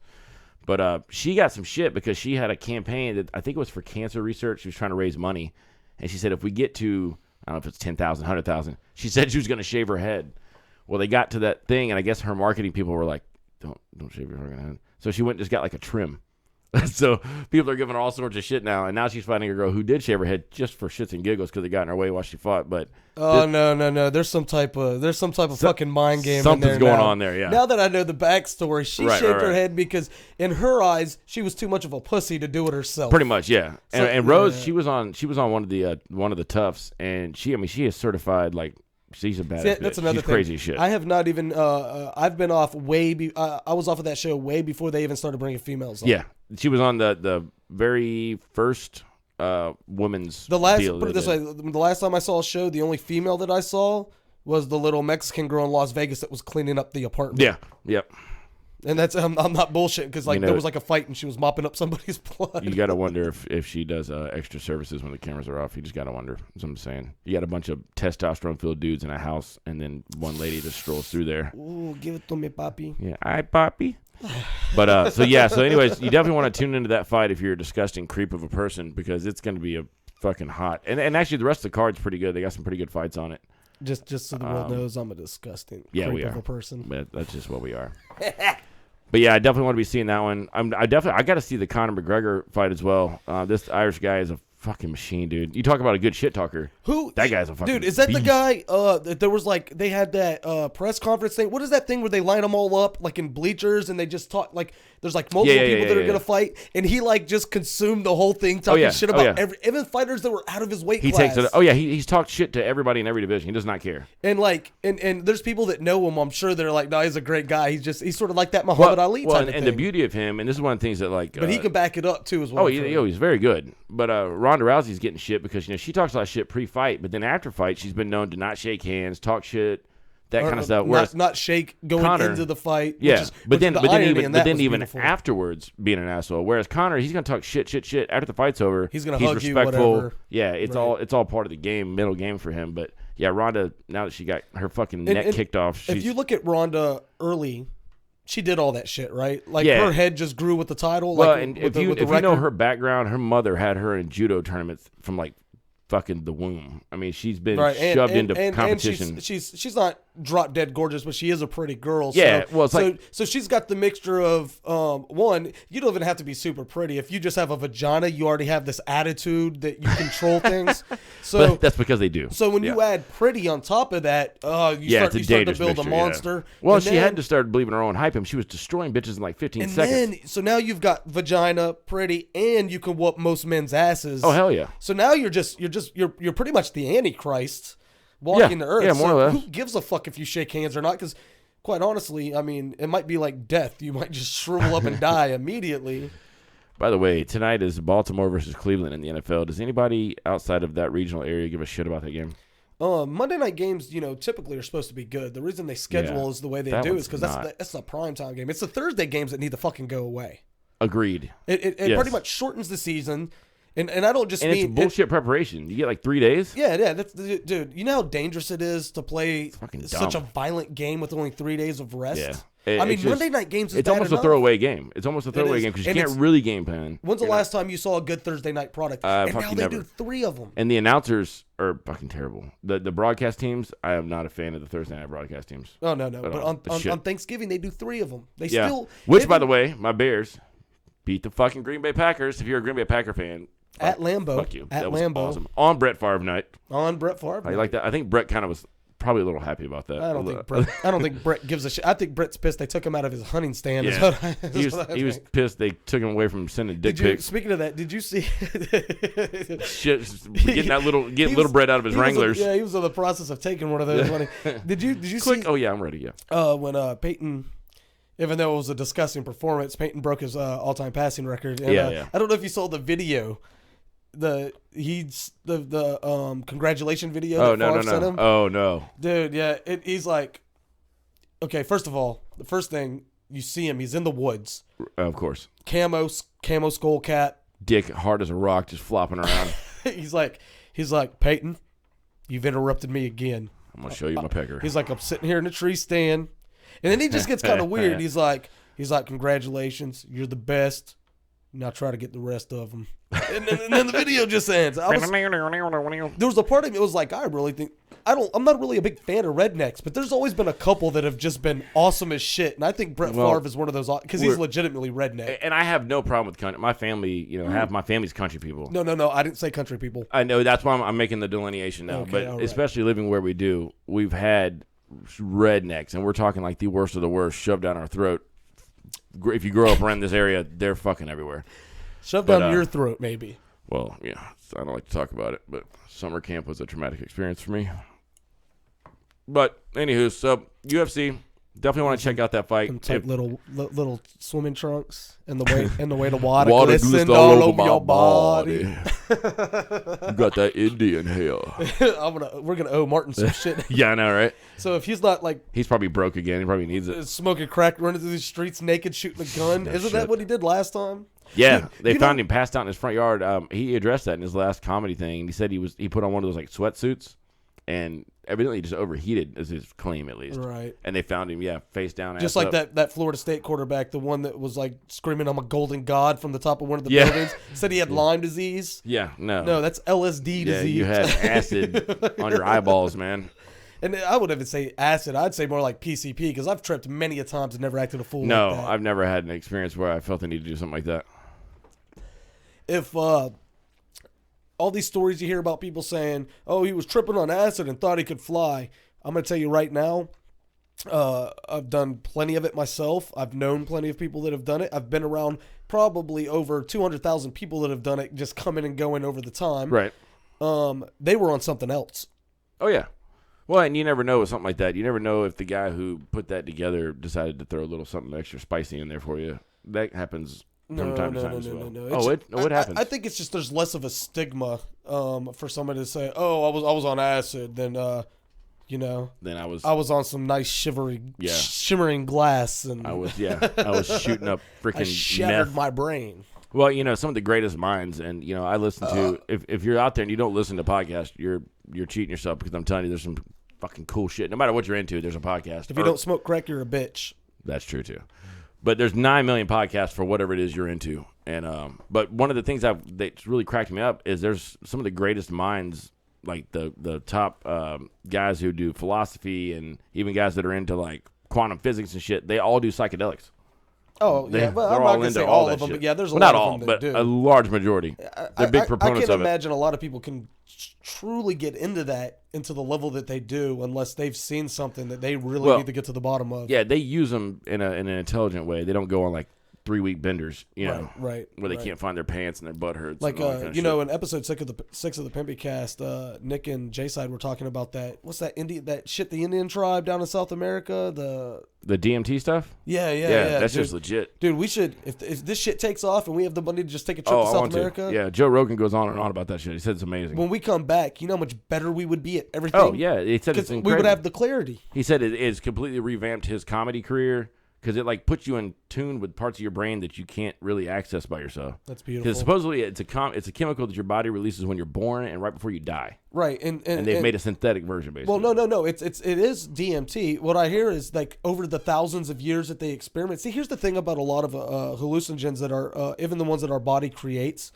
Speaker 4: But she got some shit because she had a campaign that I think it was for cancer research. She was trying to raise money. And she said if we get to, I don't know if it's 10,000, 100,000, she said she was going to shave her head. Well, they got to that thing, and I guess her marketing people were like, don't shave your fucking head. So she went and just got like a trim. So people are giving her all sorts of shit now, and now she's fighting a girl who did shave her head just for shits and giggles because it got in her way while she fought. But
Speaker 2: No. There's some type of fucking mind game.
Speaker 4: something's
Speaker 2: in there
Speaker 4: going
Speaker 2: now.
Speaker 4: on there, yeah.
Speaker 2: Now that I know the backstory, she
Speaker 4: Right,
Speaker 2: shaved
Speaker 4: right,
Speaker 2: her
Speaker 4: right.
Speaker 2: head because in her eyes she was too much of a pussy to do it herself.
Speaker 4: pretty much, yeah.
Speaker 2: So-
Speaker 4: And Rose,
Speaker 2: yeah.
Speaker 4: she was on one of the toughs, and she is certified like she's a badass.
Speaker 2: See, that's
Speaker 4: bitch.
Speaker 2: another
Speaker 4: She's
Speaker 2: thing.
Speaker 4: crazy as shit.
Speaker 2: I have not even. I've been off I was off of that show way before they even started bringing females on.
Speaker 4: Yeah, she was on the very first women's
Speaker 2: The last,
Speaker 4: deal
Speaker 2: put it
Speaker 4: they
Speaker 2: this
Speaker 4: did.
Speaker 2: way, the last time I saw a show, the only female that I saw was the little Mexican girl in Las Vegas that was cleaning up the apartment.
Speaker 4: Yeah, yep.
Speaker 2: And that's I'm not bullshitting because like
Speaker 4: You know-
Speaker 2: there was like a fight and she was mopping up somebody's blood.
Speaker 4: You got to wonder if she does extra services when the cameras are off. You just got to wonder. That's what I'm saying. You got a bunch of testosterone-filled dudes in a house, and then one lady just strolls through there.
Speaker 2: Ooh, give it to me, papi.
Speaker 4: Yeah, hi, Poppy. But so anyways, you definitely want to tune into that fight if you're a disgusting creep of a person because it's going to be a fucking hot. And actually, the rest of the card's pretty good. They got some pretty good fights on it.
Speaker 2: Just so the world knows, I'm a disgusting
Speaker 4: Yeah,
Speaker 2: creep
Speaker 4: we
Speaker 2: of
Speaker 4: are.
Speaker 2: a person.
Speaker 4: But that's just what we are. But yeah, I definitely want to be seeing that one. I got to see the Conor McGregor fight as well. This Irish guy is a fucking machine, dude. You talk about a good shit talker.
Speaker 2: Who?
Speaker 4: That guy's a fucking
Speaker 2: dude. Is that the
Speaker 4: beast.
Speaker 2: guy? That there was like they had that press conference thing. What is that thing where they line them all up like in bleachers and they just talk like there's like multiple people that are gonna fight and he like just consumed the whole thing talking shit about even fighters that were out of his weight
Speaker 4: He
Speaker 2: class.
Speaker 4: takes it. Oh yeah, he's talked shit to everybody in every division. He does not care.
Speaker 2: And like and there's people that know him. I'm sure they're like, no, he's a great guy. He's sort of like that Muhammad Ali type of
Speaker 4: and
Speaker 2: thing.
Speaker 4: the beauty of him, and this is one of the things that like,
Speaker 2: but he can back it up too as well.
Speaker 4: Oh, he's very good. But Ronda Rousey's getting shit because she talks a lot of shit pre-fight, but then after fight, she's been known to not shake hands, talk shit, that kind of stuff. Whereas
Speaker 2: not shake going
Speaker 4: Conor,
Speaker 2: into the fight.
Speaker 4: yeah, but then even
Speaker 2: beautiful.
Speaker 4: afterwards being an asshole. Whereas Conor, he's gonna talk shit after the fight's over.
Speaker 2: He's gonna hug you,
Speaker 4: respectful.
Speaker 2: whatever.
Speaker 4: Yeah, it's
Speaker 2: Right.
Speaker 4: all part of the game, mental game for him. But Yeah, Ronda, now that she got her fucking neck kicked off. She's,
Speaker 2: if you look at Ronda early, she did all that shit, right? Like,
Speaker 4: Yeah.
Speaker 2: her head just grew with the title.
Speaker 4: well,
Speaker 2: like,
Speaker 4: and
Speaker 2: with
Speaker 4: if you
Speaker 2: record.
Speaker 4: know her background, her mother had her in judo tournaments from like fucking the womb. I mean, she's been shoved into competition.
Speaker 2: And she's not drop dead gorgeous, but she is a pretty girl.
Speaker 4: Yeah,
Speaker 2: so,
Speaker 4: well, it's
Speaker 2: so she's got the mixture of one. You don't even have to be super pretty. If you just have a vagina, you already have this attitude that you control things. So
Speaker 4: but that's because they do.
Speaker 2: So when you add pretty on top of that, you start to build a monster.
Speaker 4: Well,
Speaker 2: and
Speaker 4: she had to start believing her own hype. And she was destroying bitches in like 15 seconds.
Speaker 2: So now you've got vagina, pretty, and you can whoop most men's asses.
Speaker 4: Oh hell yeah!
Speaker 2: So now you're pretty much the Antichrist walking the earth.
Speaker 4: Yeah, more or less.
Speaker 2: Who gives a fuck if you shake hands or not? Because quite honestly, I mean, it might be like death. You might just shrivel up and die immediately.
Speaker 4: By the way, tonight is Baltimore versus Cleveland in the NFL. Does anybody outside of that regional area give a shit about that game?
Speaker 2: Monday night games, typically are supposed to be good. The reason they schedule is the way they do is because that's the primetime game. It's the Thursday games that need to fucking go away.
Speaker 4: Agreed.
Speaker 2: It pretty much shortens the season. And I don't just mean...
Speaker 4: it's bullshit preparation. You get like 3 days?
Speaker 2: Yeah. Dude, you know how dangerous it is to play such a
Speaker 4: dumb.
Speaker 2: violent game with only 3 days of rest?
Speaker 4: Yeah.
Speaker 2: I mean, Monday night games is
Speaker 4: it's
Speaker 2: bad
Speaker 4: almost
Speaker 2: enough.
Speaker 4: a throwaway game. It's almost a throwaway game because you can't really game plan.
Speaker 2: When's the last time you saw a good Thursday night product? And now they do 3 of them.
Speaker 4: And the announcers are fucking terrible. The broadcast teams, I am not a fan of the Thursday night broadcast teams.
Speaker 2: Oh, no. But on Thanksgiving, they do 3 of them. They still...
Speaker 4: Which, by the way, my Bears beat the fucking Green Bay Packers. If you're a Green Bay Packer fan...
Speaker 2: At Lambeau.
Speaker 4: Fuck you.
Speaker 2: At
Speaker 4: that was
Speaker 2: Lambeau.
Speaker 4: awesome. On Brett Favre night.
Speaker 2: On Brett Favre night.
Speaker 4: I like that. I think Brett kind of was probably a little happy about that.
Speaker 2: I don't think Brett gives a shit. I think Brett's pissed they took him out of his hunting stand.
Speaker 4: Yeah. He was pissed they took him away from sending dick pics.
Speaker 2: Speaking of that, did you see
Speaker 4: shit getting little Brett out of his Wranglers?
Speaker 2: He was in the process of taking one of those. Did you
Speaker 4: Click.
Speaker 2: see?
Speaker 4: Oh yeah, I'm ready. Yeah.
Speaker 2: When Peyton, even though it was a disgusting performance, Peyton broke his all-time passing record. And,
Speaker 4: yeah.
Speaker 2: I don't know if you saw the video. The congratulation video.
Speaker 4: Oh
Speaker 2: that Favre sent him.
Speaker 4: Oh no,
Speaker 2: dude. Yeah, he's like, okay. First of all, the first thing you see him, he's in the woods.
Speaker 4: Of course.
Speaker 2: Camo skull cap.
Speaker 4: Dick hard as a rock, just flopping around.
Speaker 2: he's like, Peyton, you've interrupted me again.
Speaker 4: I'm gonna show you my pecker.
Speaker 2: He's like, I'm sitting here in a tree stand, and then he just gets kind of weird. He's like, congratulations, you're the best. Now try to get the rest of them. And then the video just ends. There was a part of me that was like, I really think I'm not really a big fan of rednecks, but there's always been a couple that have just been awesome as shit, and I think Brett Favre is one of those because he's legitimately redneck.
Speaker 4: And I have no problem with country. My family, half my family's country people.
Speaker 2: No, I didn't say country people.
Speaker 4: I know that's why I'm making the delineation now.
Speaker 2: Okay,
Speaker 4: but especially living where we do, we've had rednecks, and we're talking like the worst of the worst shoved down our throat. If you grow up around this area, they're fucking everywhere.
Speaker 2: Shoved down your throat, maybe.
Speaker 4: Well, yeah, I don't like to talk about it, but summer camp was a traumatic experience for me. But anywho, so UFC, definitely want to check out that fight.
Speaker 2: Them tight little swimming trunks and the way the water
Speaker 4: glistened
Speaker 2: all over your body.
Speaker 4: You got that Indian hair.
Speaker 2: We're gonna owe Martin some shit.
Speaker 4: Yeah, I know, right?
Speaker 2: So if he's not like
Speaker 4: he's probably broke again, he probably needs it.
Speaker 2: Smoking crack, running through the streets naked, shooting a gun. Isn't that what he did last time?
Speaker 4: Yeah,
Speaker 2: Dude,
Speaker 4: they found him passed out in his front yard. He addressed that in his last comedy thing, and he said he put on one of those like sweatsuits, and evidently just overheated, is his claim at least.
Speaker 2: Right.
Speaker 4: And they found him, face down,
Speaker 2: just like that Florida State quarterback, the one that was like screaming, "I'm a golden god" from the top of one of the buildings. Said he had Lyme disease.
Speaker 4: Yeah,
Speaker 2: no, that's LSD disease.
Speaker 4: You had acid on your eyeballs, man.
Speaker 2: And I would even say acid. I'd say more like PCP because I've tripped many a times and never acted a fool.
Speaker 4: No,
Speaker 2: like that.
Speaker 4: I've never had an experience where I felt the need to do something like that.
Speaker 2: If all these stories you hear about people saying, "Oh, he was tripping on acid and thought he could fly," I'm going to tell you right now, I've done plenty of it myself. I've known plenty of people that have done it. I've been around probably over 200,000 people that have done it, just coming and going over the time.
Speaker 4: Right.
Speaker 2: They were on something else.
Speaker 4: Oh, yeah. Well, and you never know with something like that. You never know if the guy who put that together decided to throw a little something extra spicy in there for you. That happens from time to time as well.
Speaker 2: No.
Speaker 4: It happens.
Speaker 2: I think it's just there's less of a stigma for somebody to say, "Oh, I was on acid," than
Speaker 4: Then I
Speaker 2: was on some nice shimmering glass, and
Speaker 4: I was shooting up freaking
Speaker 2: I shattered
Speaker 4: meth.
Speaker 2: my brain.
Speaker 4: Well, some of the greatest minds, and I listen to if you're out there and you don't listen to podcasts, you're you're cheating yourself, because I'm telling you, there's some fucking cool shit. No matter what you're into, there's a podcast.
Speaker 2: If you don't smoke crack, you're a bitch.
Speaker 4: That's true too. But there's 9 million podcasts for whatever it is you're into. And but one of the things that's really cracked me up is there's some of the greatest minds, like the top guys who do philosophy, and even guys that are into like quantum physics and shit. They all do psychedelics.
Speaker 2: Oh, yeah. Well, I'm not going to say all of them, but yeah, there's a lot
Speaker 4: not
Speaker 2: of
Speaker 4: all,
Speaker 2: them that
Speaker 4: but
Speaker 2: do.
Speaker 4: a large majority. They're big proponents
Speaker 2: I can't
Speaker 4: of it.
Speaker 2: imagine a lot of people can truly get into the level that they do unless they've seen something that they really need to get to the bottom of.
Speaker 4: Yeah, they use them in an intelligent way. They don't go on like 3-week benders,
Speaker 2: right,
Speaker 4: where they can't find their pants and their butt hurts.
Speaker 2: Like,
Speaker 4: and all that kind of
Speaker 2: in episode 6 of the Pimpy Cast, Nick and J-Side were talking about that. What's that the Indian tribe down in South America?
Speaker 4: The DMT stuff?
Speaker 2: Yeah.
Speaker 4: That's
Speaker 2: dude,
Speaker 4: just legit.
Speaker 2: Dude, we should, if this shit takes off and we have the money to just take a trip to South America.
Speaker 4: Yeah, Joe Rogan goes on and on about that shit. He said it's amazing.
Speaker 2: When we come back, you know how much better we would be at everything?
Speaker 4: Oh, yeah. He said it's incredible.
Speaker 2: We would have the clarity.
Speaker 4: He said it's completely revamped his comedy career, because it like puts you in tune with parts of your brain that you can't really access by yourself.
Speaker 2: That's beautiful.
Speaker 4: Because supposedly it's a chemical that your body releases when you're born and right before you die.
Speaker 2: Right,
Speaker 4: and they've made a synthetic version, basically.
Speaker 2: Well, no. It is DMT. What I hear is like over the thousands of years that they experiment. See, here's the thing about a lot of hallucinogens that are even the ones that our body creates,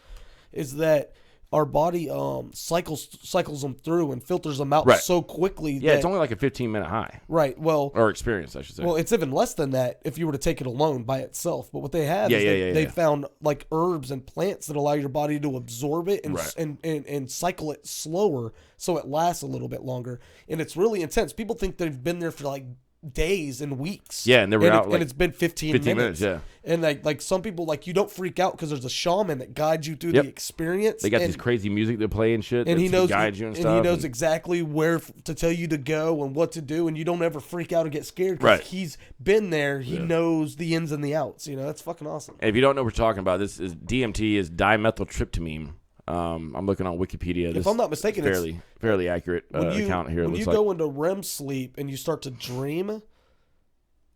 Speaker 2: is that our body cycles them through and filters them out so quickly.
Speaker 4: Yeah, it's only like a 15-minute high.
Speaker 2: Right. Well,
Speaker 4: or experience, I should say.
Speaker 2: Well, it's even less than that if you were to take it alone by itself. But what they have is they found like herbs and plants that allow your body to absorb it and cycle it slower, so it lasts a little bit longer. And it's really intense. People think they've been there for like days and weeks.
Speaker 4: Yeah, and they were out
Speaker 2: and it's been 15 minutes.
Speaker 4: Yeah.
Speaker 2: And like some people, like, you don't freak out because there's a shaman that guides you through the experience.
Speaker 4: They got this crazy music they play and shit.
Speaker 2: And he knows
Speaker 4: guides you and stuff.
Speaker 2: And he knows exactly where to tell you to go and what to do, and you don't ever freak out or get scared because he's been there. He knows the ins and the outs. That's fucking awesome.
Speaker 4: And if you don't know what we're talking about, this is DMT is dimethyltryptamine. I'm looking on Wikipedia.
Speaker 2: If I'm not mistaken,
Speaker 4: it's fairly accurate account here.
Speaker 2: When you go into REM sleep and you start to dream,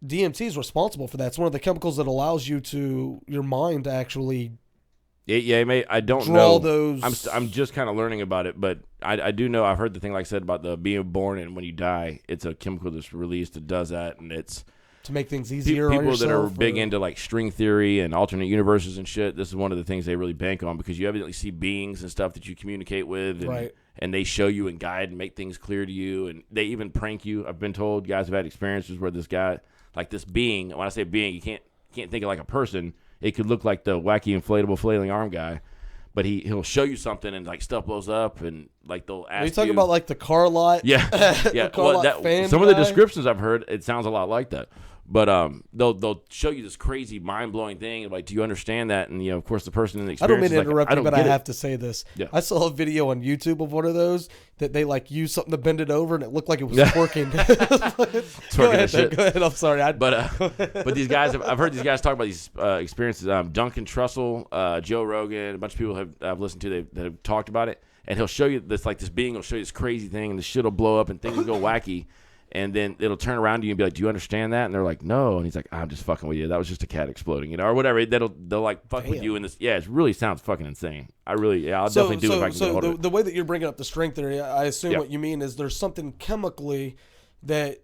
Speaker 2: DMT is responsible for that. It's one of the chemicals that allows your mind to actually.
Speaker 4: I don't
Speaker 2: draw
Speaker 4: know.
Speaker 2: Those.
Speaker 4: I'm just kind of learning about it, but I do know. I've heard the thing, like I said, about the being born and when you die, it's a chemical that's released that does that, and it's
Speaker 2: to make things easier.
Speaker 4: People that are big into like string theory and alternate universes and shit. This is one of the things they really bank on, because you evidently see beings and stuff that you communicate with, and they show you and guide and make things clear to you, and they even prank you. I've been told guys have had experiences where this guy, like this being. When I say being, you can't think of like a person. It could look like the wacky inflatable flailing arm guy, but he'll show you something and like stuff blows up, and like they'll ask you.
Speaker 2: Are you talking about like the car lot?
Speaker 4: Yeah, yeah. Some of the descriptions I've heard, it sounds a lot like that. But they'll show you this crazy mind blowing thing. Like, do you understand that? And of course, the person in the experience.
Speaker 2: I don't mean to interrupt you, but I have to say this.
Speaker 4: Yeah.
Speaker 2: I saw a video on YouTube of one of those that they like used something to bend it over, and it looked like it was twerking. Go ahead. I'm sorry.
Speaker 4: But these guys, I've heard these guys talk about these experiences. Duncan Trussell, Joe Rogan, a bunch of people I've listened to that have talked about it. And he'll show you this, like this being will show you this crazy thing, and the shit will blow up and things will go wacky. And then it'll turn around to you and be like, "Do you understand that?" And they're like, "No." And he's like, "I'm just fucking with you. That was just a cat exploding, or whatever." They'll like fuck with you in this. Yeah, it really sounds fucking insane. I'll definitely do it if I can get hold of it.
Speaker 2: The way that you're bringing up the string theory, I assume what you mean is there's something chemically that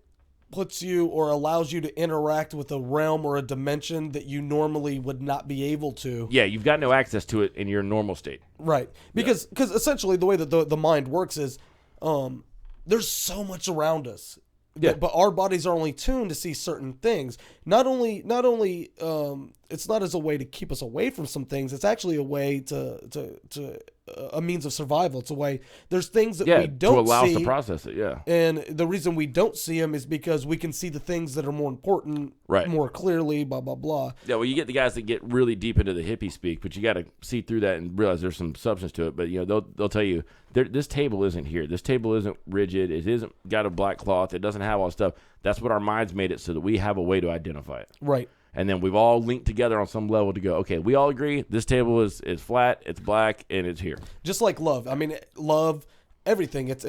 Speaker 2: puts you or allows you to interact with a realm or a dimension that you normally would not be able to.
Speaker 4: Yeah, you've got no access to it in your normal state.
Speaker 2: Right, because essentially the way that the mind works is, there's so much around us. Yeah. But our bodies are only tuned to see certain things. Not only it's not as a way to keep us away from some things. It's actually a way to a means of survival. It's a way. There's things that we don't see. To
Speaker 4: allow us to process it,
Speaker 2: And the reason we don't see them is because we can see the things that are more important more clearly, blah, blah, blah.
Speaker 4: Yeah, well, you get the guys that get really deep into the hippie speak, but you got to see through that and realize there's some substance to it. But, they'll tell you, this table isn't here. This table isn't rigid. It isn't got a black cloth. It doesn't have all this stuff. That's what our minds made it so that we have a way to identify it.
Speaker 2: Right.
Speaker 4: And then we've all linked together on some level to go, okay, we all agree this table is flat, it's black, and it's here.
Speaker 2: Just like love. I mean, love, everything. It's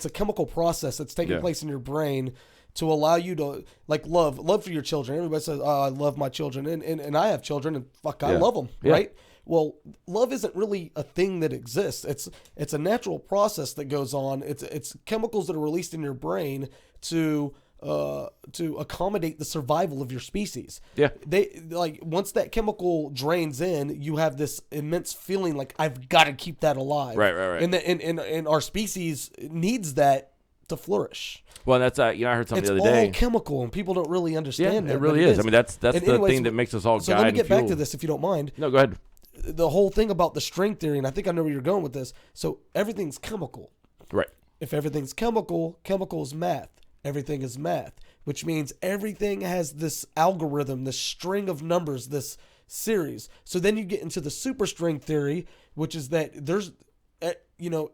Speaker 2: a chemical process that's taking place in your brain to allow you to, like, love for your children. Everybody says, "Oh, I love my children," and I have children, and fuck, I love them, right? Well, love isn't really a thing that exists. It's a natural process that goes on. It's chemicals that are released in your brain to accommodate the survival of your species.
Speaker 4: Yeah.
Speaker 2: They like once that chemical drains in, you have this immense feeling like I've got to keep that alive.
Speaker 4: Right.
Speaker 2: And our species needs that to flourish.
Speaker 4: Well, that's I heard something
Speaker 2: It's
Speaker 4: the other
Speaker 2: all
Speaker 4: day.
Speaker 2: chemical, and people don't really understand that.
Speaker 4: It really
Speaker 2: but
Speaker 4: is. I mean, that's
Speaker 2: And
Speaker 4: the
Speaker 2: anyways,
Speaker 4: thing that makes us all
Speaker 2: So
Speaker 4: guide
Speaker 2: let me
Speaker 4: and
Speaker 2: get
Speaker 4: fuel.
Speaker 2: back to this, if you don't mind.
Speaker 4: No, go ahead.
Speaker 2: The whole thing about the string theory, and I think I know where you're going with this. So everything's chemical.
Speaker 4: Right.
Speaker 2: If everything's chemical, chemical is math. Everything is math, which means everything has this algorithm, this string of numbers, this series. So then you get into the superstring theory, which is that there's,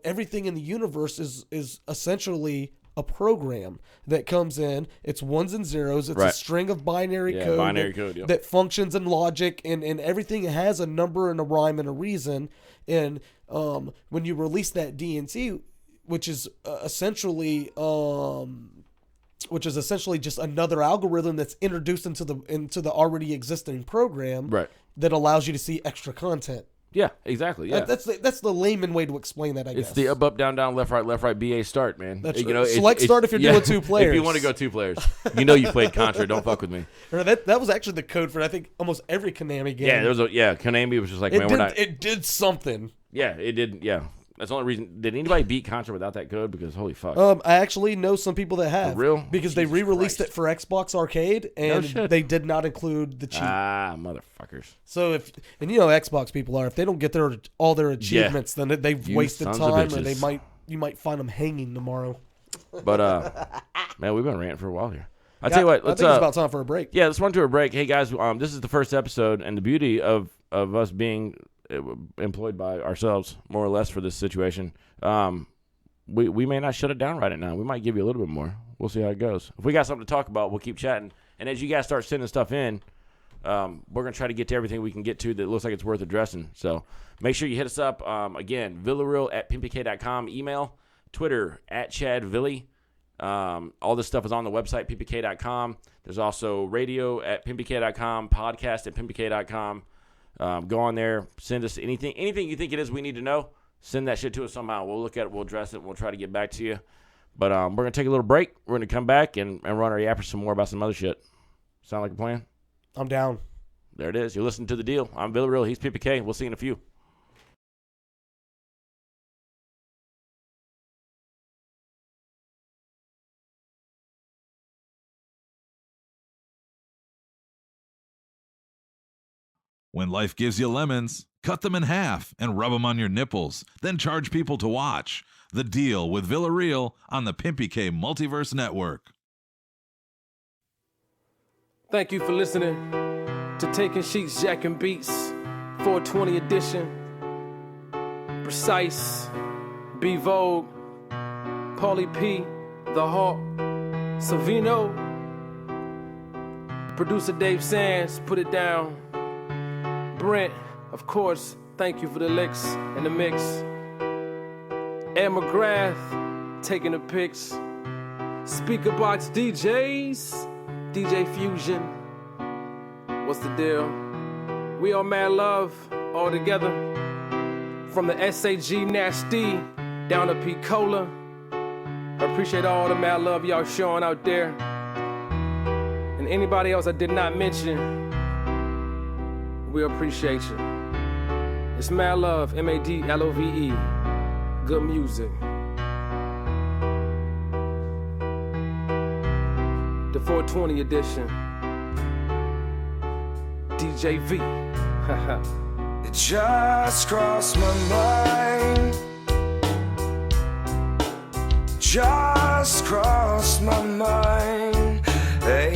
Speaker 2: everything in the universe is essentially a program that comes in. It's ones and zeros. It's a
Speaker 4: Right.
Speaker 2: string of binary code,
Speaker 4: binary code, yep.
Speaker 2: that functions in logic, and everything has a number and a rhyme and a reason. And when you release that DNC, which is essentially just another algorithm that's introduced into the already existing program,
Speaker 4: Right.
Speaker 2: that allows you to see extra content.
Speaker 4: Yeah, exactly. Yeah.
Speaker 2: That's the layman way to explain that, I guess.
Speaker 4: It's the up, down, left, right, BA start, man.
Speaker 2: That's
Speaker 4: You
Speaker 2: right.
Speaker 4: know,
Speaker 2: Select start if you're doing two players.
Speaker 4: If you want to go 2 players. You know you played Contra. Don't fuck with me.
Speaker 2: Or that was actually the code for, I think, almost every Konami game.
Speaker 4: Yeah, Konami was just like,
Speaker 2: it
Speaker 4: man,
Speaker 2: did,
Speaker 4: we're not.
Speaker 2: it did something.
Speaker 4: Yeah, it did. Yeah. That's the only reason. Did anybody beat Contra without that code? Because holy fuck.
Speaker 2: I actually know some people that have.
Speaker 4: For real?
Speaker 2: Because they
Speaker 4: Jesus
Speaker 2: re-released
Speaker 4: Christ.
Speaker 2: it for Xbox Arcade, and
Speaker 4: shit.
Speaker 2: they did not include the cheat.
Speaker 4: Motherfuckers.
Speaker 2: So Xbox people are, if they don't get all their achievements, then they've
Speaker 4: You
Speaker 2: wasted
Speaker 4: sons of
Speaker 2: time, or
Speaker 4: bitches.
Speaker 2: you might find them hanging tomorrow.
Speaker 4: But man, we've been ranting for a while here. I tell you what,
Speaker 2: I
Speaker 4: let's
Speaker 2: think it's about time for a break.
Speaker 4: yeah, let's run to a break. Hey guys, this is the first episode, and the beauty of us being employed by ourselves, more or less, for this situation, we may not shut it down right now. We might give you a little bit more. We'll see how it goes. If we got something to talk about, we'll keep chatting. And as you guys start sending stuff in, we're going to try to get to everything we can get to that looks like it's worth addressing. So make sure you hit us up. Again, Villarreal@ppk.com. Email, Twitter, @ChadVilly. All this stuff is on the website, ppk.com. There's also radio at ppk.com, podcast at ppk.com. Go on there, send us anything you think it is we need to know. Send that shit to us somehow. We'll look at it, we'll address it, and we'll try to get back to you. But we're going to take a little break. We're going to come back and run our yapper some more about some other shit. Sound like a plan?
Speaker 2: I'm down.
Speaker 4: There it is. You're listening to The Deal. I'm Villarreal. He's PPK. We'll see you in a few.
Speaker 5: When life gives you lemons, cut them in half and rub them on your nipples, then charge people to watch. The Deal with Villarreal on the Pimpy K Multiverse Network.
Speaker 6: Thank you for listening to Taking Sheets, Jacking Beats, 420 edition. Precise, B Vogue, Paulie P, The Hawk, Savino, producer Dave Sands, put it down. Brent, of course, thank you for the licks and the mix. Ed McGrath, taking the pics. Speaker Box DJs, DJ Fusion. What's the deal? We are Mad Love, all together. From the SAG Nasty down to P. Cola. I appreciate all the Mad Love y'all showing out there. And anybody else I did not mention, we appreciate you. It's Mad Love, MADLOVE. Good music. The 420 edition. DJ V.
Speaker 1: It just crossed my mind. Just crossed my mind. Hey,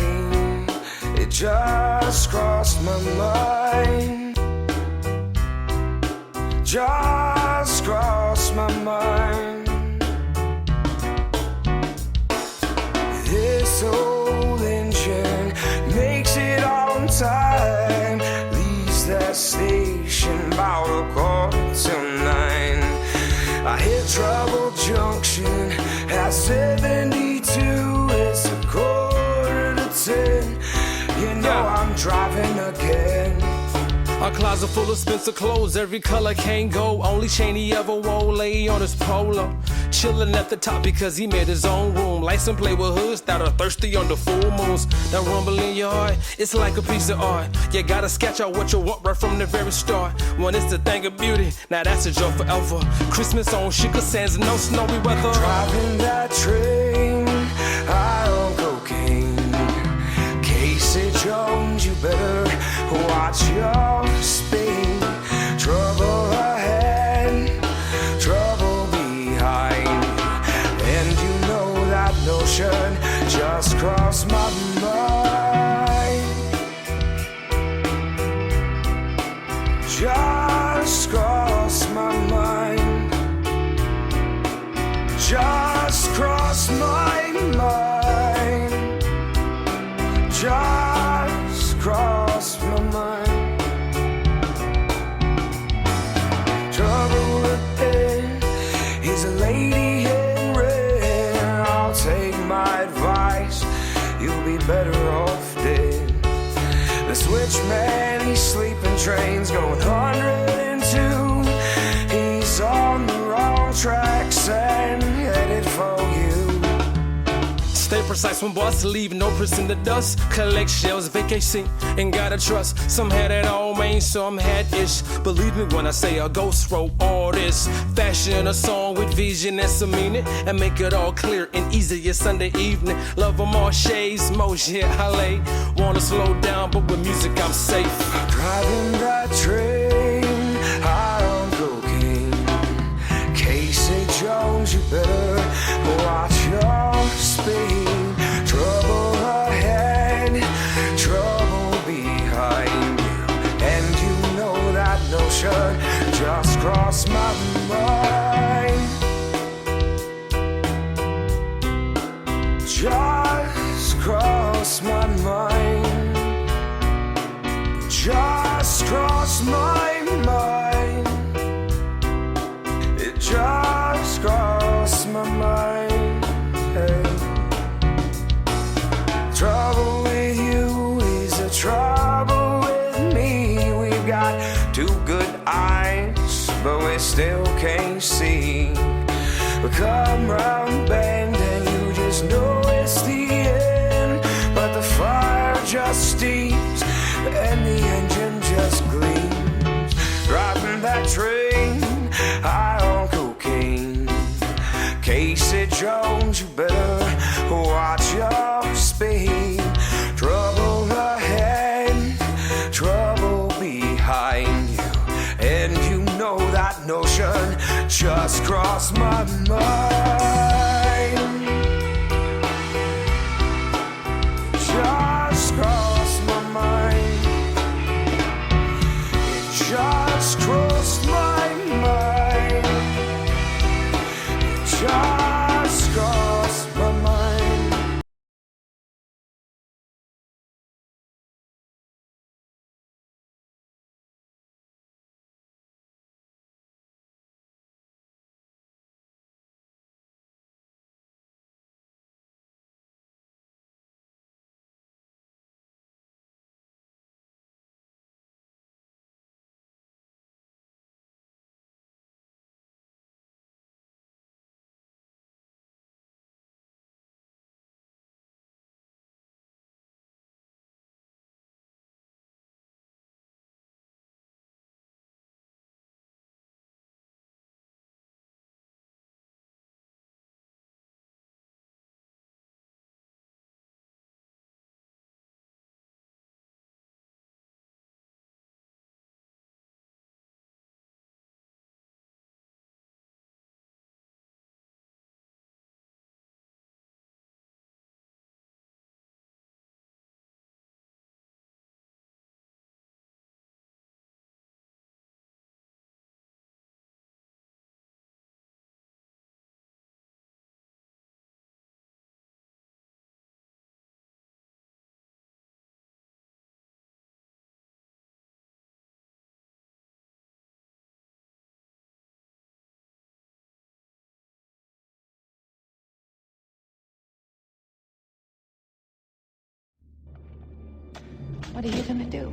Speaker 1: it just crossed my mind. Just crossed my mind. This old engine makes it on time. Leaves that station about 8:45. I hit Trouble Junction at 72. It's 9:45. You know I'm driving again.
Speaker 6: I My closet full of Spencer clothes, every color can't go. Only chain he ever wore lay on his polo. Chillin' at the top because he made his own room. Lights and play with hoods that are thirsty under full moons. That rumble in your heart, it's like a piece of art. You gotta sketch out what you want right from the very start. When it's the thing of beauty, now that's a joke forever. Christmas on Sugar Sands, no snowy weather.
Speaker 1: Driving that train, high on cocaine. Casey Jones, you better watch your speed. Trouble ahead, trouble behind. And you know that notion just crossed my mind. Just crossed my mind. Just crossed my mind. Just crossed my mind. Trouble ahead is a lady in red. I'll take my advice, you'll be better off dead. The switchman, he's sleeping trains going 102. He's on the wrong tracks and headed for you.
Speaker 6: Stay precise when boss leave, no press in the dust. Collect shells, vacation, and gotta trust. Some had it all, man, some had ish. Believe me when I say a ghost wrote all this. Fashion a song with vision and some meaning, and make it all clear and easy. It's Sunday evening. Love them all shades, motion, yeah, I lay. Wanna slow down, but with music I'm safe.
Speaker 1: Driving that train, high on cocaine. Casey Jones, you better watch your speed. Trouble ahead, trouble behind you. And you know that notion just crossed my mind. Just crossed my mind. Just crossed my mind. It just crossed my mind. Hey. Trouble with you is the trouble with me. We've got two good eyes, but we still can't see. We come round the bend and you just know it's the end. But the fire just steams and the engine just gleams. Driving that train, high on cocaine. Casey Jones, you better watch your speed. Trouble ahead, trouble behind you. And you know that notion just crossed my mind. Just crossed my mind. It just crossed my mind. It just crossed my mind.
Speaker 7: What are you gonna do?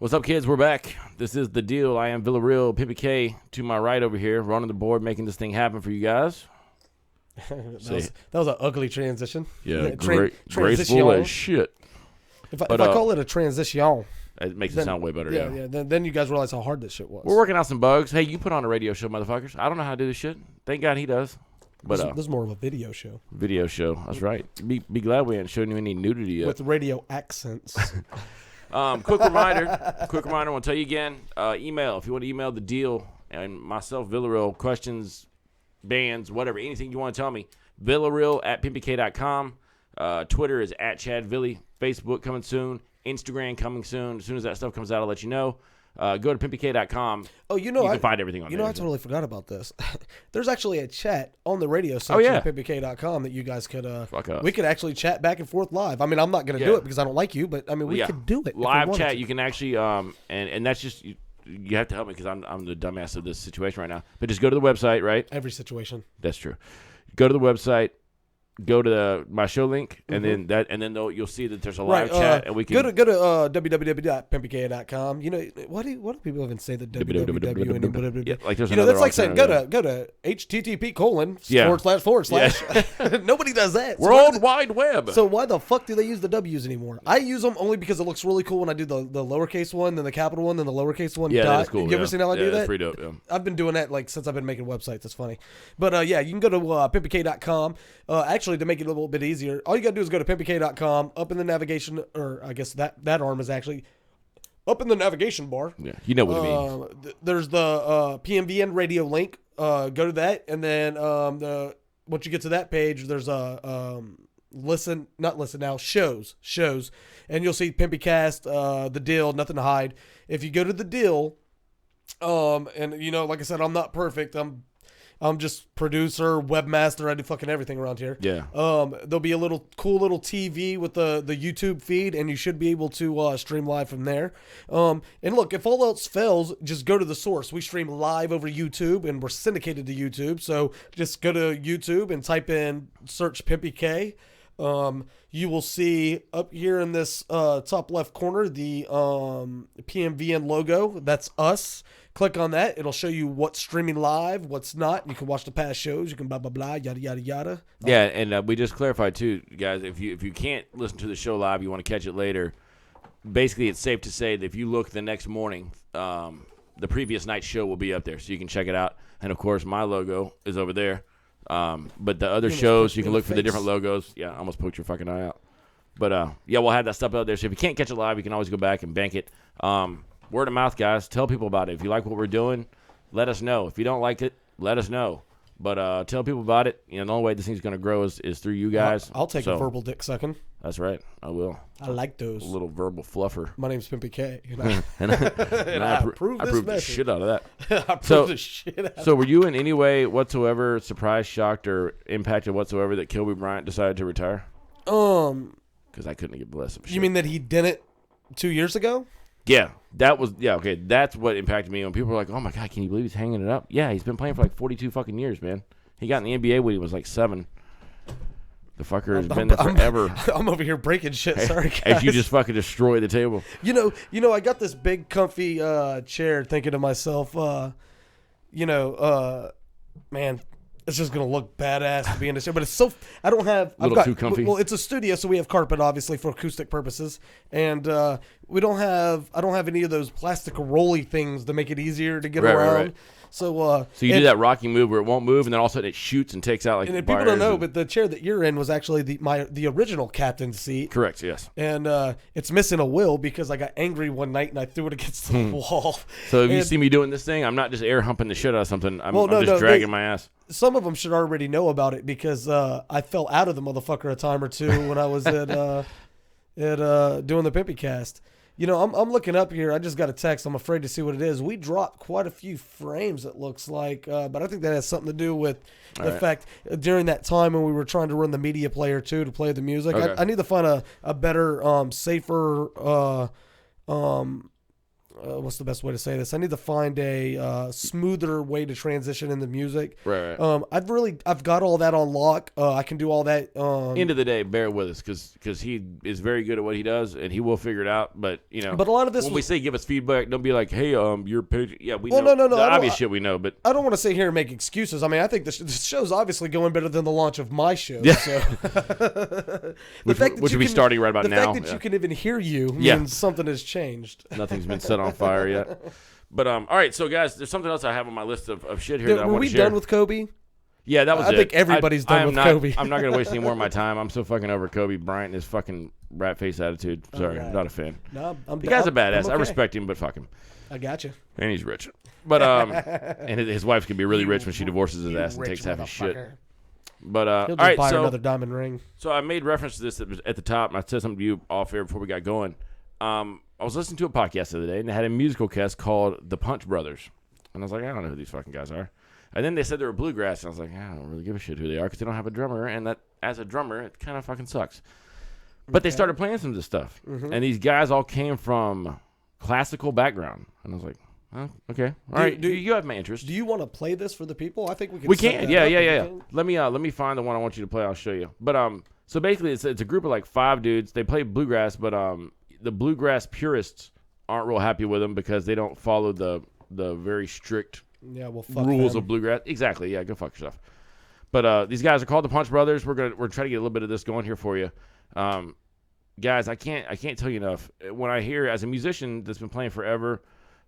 Speaker 4: What's up, kids? We're back. This is The Deal. I am Villarreal, Pimpy K to my right over here, running the board, making this thing happen for you guys.
Speaker 2: that was an ugly transition.
Speaker 4: Yeah, graceful
Speaker 2: transition.
Speaker 4: as shit.
Speaker 2: If I call it a transition,
Speaker 4: it makes it sound way better.
Speaker 2: Yeah. Then you guys realize how hard this shit was.
Speaker 4: We're working out some bugs. Hey, you put on a radio show, motherfuckers. I don't know how to do this shit. Thank God he does. But
Speaker 2: this is more of a video show.
Speaker 4: Video show. That's right. Be glad we ain't showing you any nudity yet.
Speaker 2: With radio accents.
Speaker 4: Quick reminder. I want to tell you again. Email if you want to email The Deal and myself, Villarreal, questions, bands, whatever, anything you want to tell me. Villarreal@pimpyk.com. Twitter is @ChadVilly. Facebook coming soon. Instagram coming soon. As soon as that stuff comes out, I'll let you know. Go to pimpyk.com.
Speaker 2: Oh, you can
Speaker 4: find everything on there.
Speaker 2: I totally forgot about this. There's actually a chat on the radio section of pimpyk.com that you guys could we could actually chat back and forth live. I mean, I'm not going to do it because I don't like you, but I mean, we could do it.
Speaker 4: Live chat, you can actually and that's just you have to help me because I'm the dumbass of this situation right now. But just go to the website, right?
Speaker 2: Every situation.
Speaker 4: That's true. Go to the website. Go to my show link, and then you'll see that there's a live chat, and we can
Speaker 2: go to www.pimpyk.com. You know what do people even say the www?
Speaker 4: Yeah, like there's
Speaker 2: that's like saying go to http:// Nobody does that.
Speaker 4: World Wide Web.
Speaker 2: So why the fuck do they use the W's anymore? I use them only because it looks really cool when I do the lowercase one, then the capital one, then the lowercase one.
Speaker 4: Yeah,
Speaker 2: dot.
Speaker 4: that's cool.
Speaker 2: You ever seen how I do that?
Speaker 4: That's pretty dope. Yeah.
Speaker 2: I've been doing that like since I've been making websites. It's funny, but you can go to pimpyk.com. Actually, to make it a little bit easier, all you gotta do is go to pimpyk.com. Up in the navigation, or I guess that arm is actually up in the navigation bar.
Speaker 4: Yeah, you know what it means.
Speaker 2: There's the PMVN radio link. Go to that, and then once you get to that page, there's a shows, and you'll see Pimpycast, The Deal, Nothing to Hide. If you go to The Deal, and like I said, I'm not perfect. I'm just producer, webmaster. I do fucking everything around here.
Speaker 4: Yeah.
Speaker 2: There'll be a cool little TV with the YouTube feed, and you should be able to stream live from there. And look, if all else fails, just go to the source. We stream live over YouTube, and we're syndicated to YouTube. So just go to YouTube and search Pimpy K. You will see up here in this top left corner the PMVN logo. That's us. Click on that. It'll show you what's streaming live, what's not. You can watch the past shows. You can blah, blah, blah, yada, yada, yada.
Speaker 4: Yeah, and we just clarified, too, guys, if you can't listen to the show live, you want to catch it later, basically it's safe to say that if you look the next morning, the previous night's show will be up there, so you can check it out. And, of course, my logo is over there. But the other shows, you can look for the different logos. Yeah, I almost poked your fucking eye out. But, we'll have that stuff out there. So if you can't catch it live, you can always go back and bank it. Word of mouth, guys. Tell people about it. If you like what we're doing, let us know. If you don't like it, let us know. But tell people about it. The only way this thing's going to grow is through you guys.
Speaker 2: I'll take a verbal dick sucking.
Speaker 4: That's right. I will.
Speaker 2: I like those.
Speaker 4: A little verbal fluffer.
Speaker 2: My name's Pimpy K.
Speaker 4: and I approve the shit out of that.
Speaker 2: I approve the shit out of that.
Speaker 4: So were you in any way whatsoever surprised, shocked, or impacted whatsoever that Kobe Bryant decided to retire? Because I couldn't give less of a shit.
Speaker 2: You mean that he did it 2 years ago?
Speaker 4: Yeah, okay. That's what impacted me when people were like, "Oh my god, can you believe he's hanging it up?" Yeah, he's been playing for like 42 fucking years, man. He got in the NBA when he was like 7. The fucker has been there forever.
Speaker 2: I'm over here breaking shit. Sorry, guys.
Speaker 4: As you just fucking destroy the table.
Speaker 2: I got this big comfy chair, thinking to myself, man, it's just gonna look badass to be in this chair. But it's so I don't have.
Speaker 4: Too comfy.
Speaker 2: Well, it's a studio, so we have carpet, obviously, for acoustic purposes, and we don't have. I don't have any of those plastic rolly things to make it easier to get around. Right. So
Speaker 4: you do that rocking move where it won't move, and then all of a sudden it shoots and takes out like.
Speaker 2: And people don't know, but the chair that you're in was actually the original captain's seat.
Speaker 4: Correct. Yes.
Speaker 2: And it's missing a wheel because I got angry one night and I threw it against the wall.
Speaker 4: So if you see me doing this thing, I'm not just air humping the shit out of something. I'm just dragging my ass.
Speaker 2: Some of them should already know about it because I fell out of the motherfucker a time or two when I was at doing the Pimpy Cast. I'm looking up here. I just got a text. I'm afraid to see what it is. We dropped quite a few frames, it looks like. But I think that has something to do with the fact during that time when we were trying to run the media player, too, to play the music. Okay. I need to find a better, safer what's the best way to say this? I need to find a smoother way to transition in the music.
Speaker 4: Right.
Speaker 2: I've got all that on lock. I can do all that.
Speaker 4: End of the day, bear with us because he is very good at what he does and he will figure it out. But
Speaker 2: but a lot of this
Speaker 4: when we say give us feedback, don't be like, hey, your page. Yeah, we
Speaker 2: well,
Speaker 4: know
Speaker 2: no,
Speaker 4: the obvious shit we know, but
Speaker 2: I don't want to sit here and make excuses. I mean, I think the show's obviously going better than the launch of my show. Yeah. So
Speaker 4: which will be starting right about now.
Speaker 2: The fact that you can even hear you
Speaker 4: Yeah.
Speaker 2: means something has changed.
Speaker 4: Nothing's been set on fire yet. But all right, so guys, there's something else I have on my list of shit here that I
Speaker 2: Were
Speaker 4: want
Speaker 2: we
Speaker 4: to share.
Speaker 2: done with Kobe?
Speaker 4: Yeah, that was
Speaker 2: I
Speaker 4: it.
Speaker 2: think everybody's done with Kobe.
Speaker 4: I'm not going to waste any more of my time. I'm so fucking over Kobe Bryant and his fucking rat face attitude. Sorry, I'm not a fan.
Speaker 2: No,
Speaker 4: The guy's a badass.
Speaker 2: okay.
Speaker 4: I respect him, but fuck him.
Speaker 2: I got you.
Speaker 4: And he's rich. But and his wife can be really rich when she divorces his ass and takes half his shit. But
Speaker 2: He'll
Speaker 4: all
Speaker 2: just
Speaker 4: right,
Speaker 2: buy
Speaker 4: so
Speaker 2: another diamond ring.
Speaker 4: So I made reference to this at the top, and I said something to you off air before we got going. I was listening to a podcast the other day, and they had a musical cast called The Punch Brothers. And I was like, I don't know who these fucking guys are. And then they said they were bluegrass, and I was like, I don't really give a shit who they are because they don't have a drummer, and that as a drummer, it kind of fucking sucks. But they started playing some of this stuff, and these guys all came from classical background. And I was like, oh, okay, all right, you have my interest.
Speaker 2: Do you want to play this for the people? I think we can.
Speaker 4: We
Speaker 2: set
Speaker 4: can,
Speaker 2: that
Speaker 4: yeah,
Speaker 2: up
Speaker 4: yeah,
Speaker 2: if
Speaker 4: yeah.
Speaker 2: we can.
Speaker 4: Let me find the one I want you to play. I'll show you. But so basically, it's a group of like 5 dudes. They play bluegrass, but the bluegrass purists aren't real happy with them because they don't follow the very strict
Speaker 2: Yeah, well, fuck
Speaker 4: rules
Speaker 2: them.
Speaker 4: of bluegrass. Exactly. Yeah, go fuck yourself. But these guys are called the Punch Brothers. We're trying to get a little bit of this going here for you. Guys, I can't tell you enough. When I hear, as a musician that's been playing forever,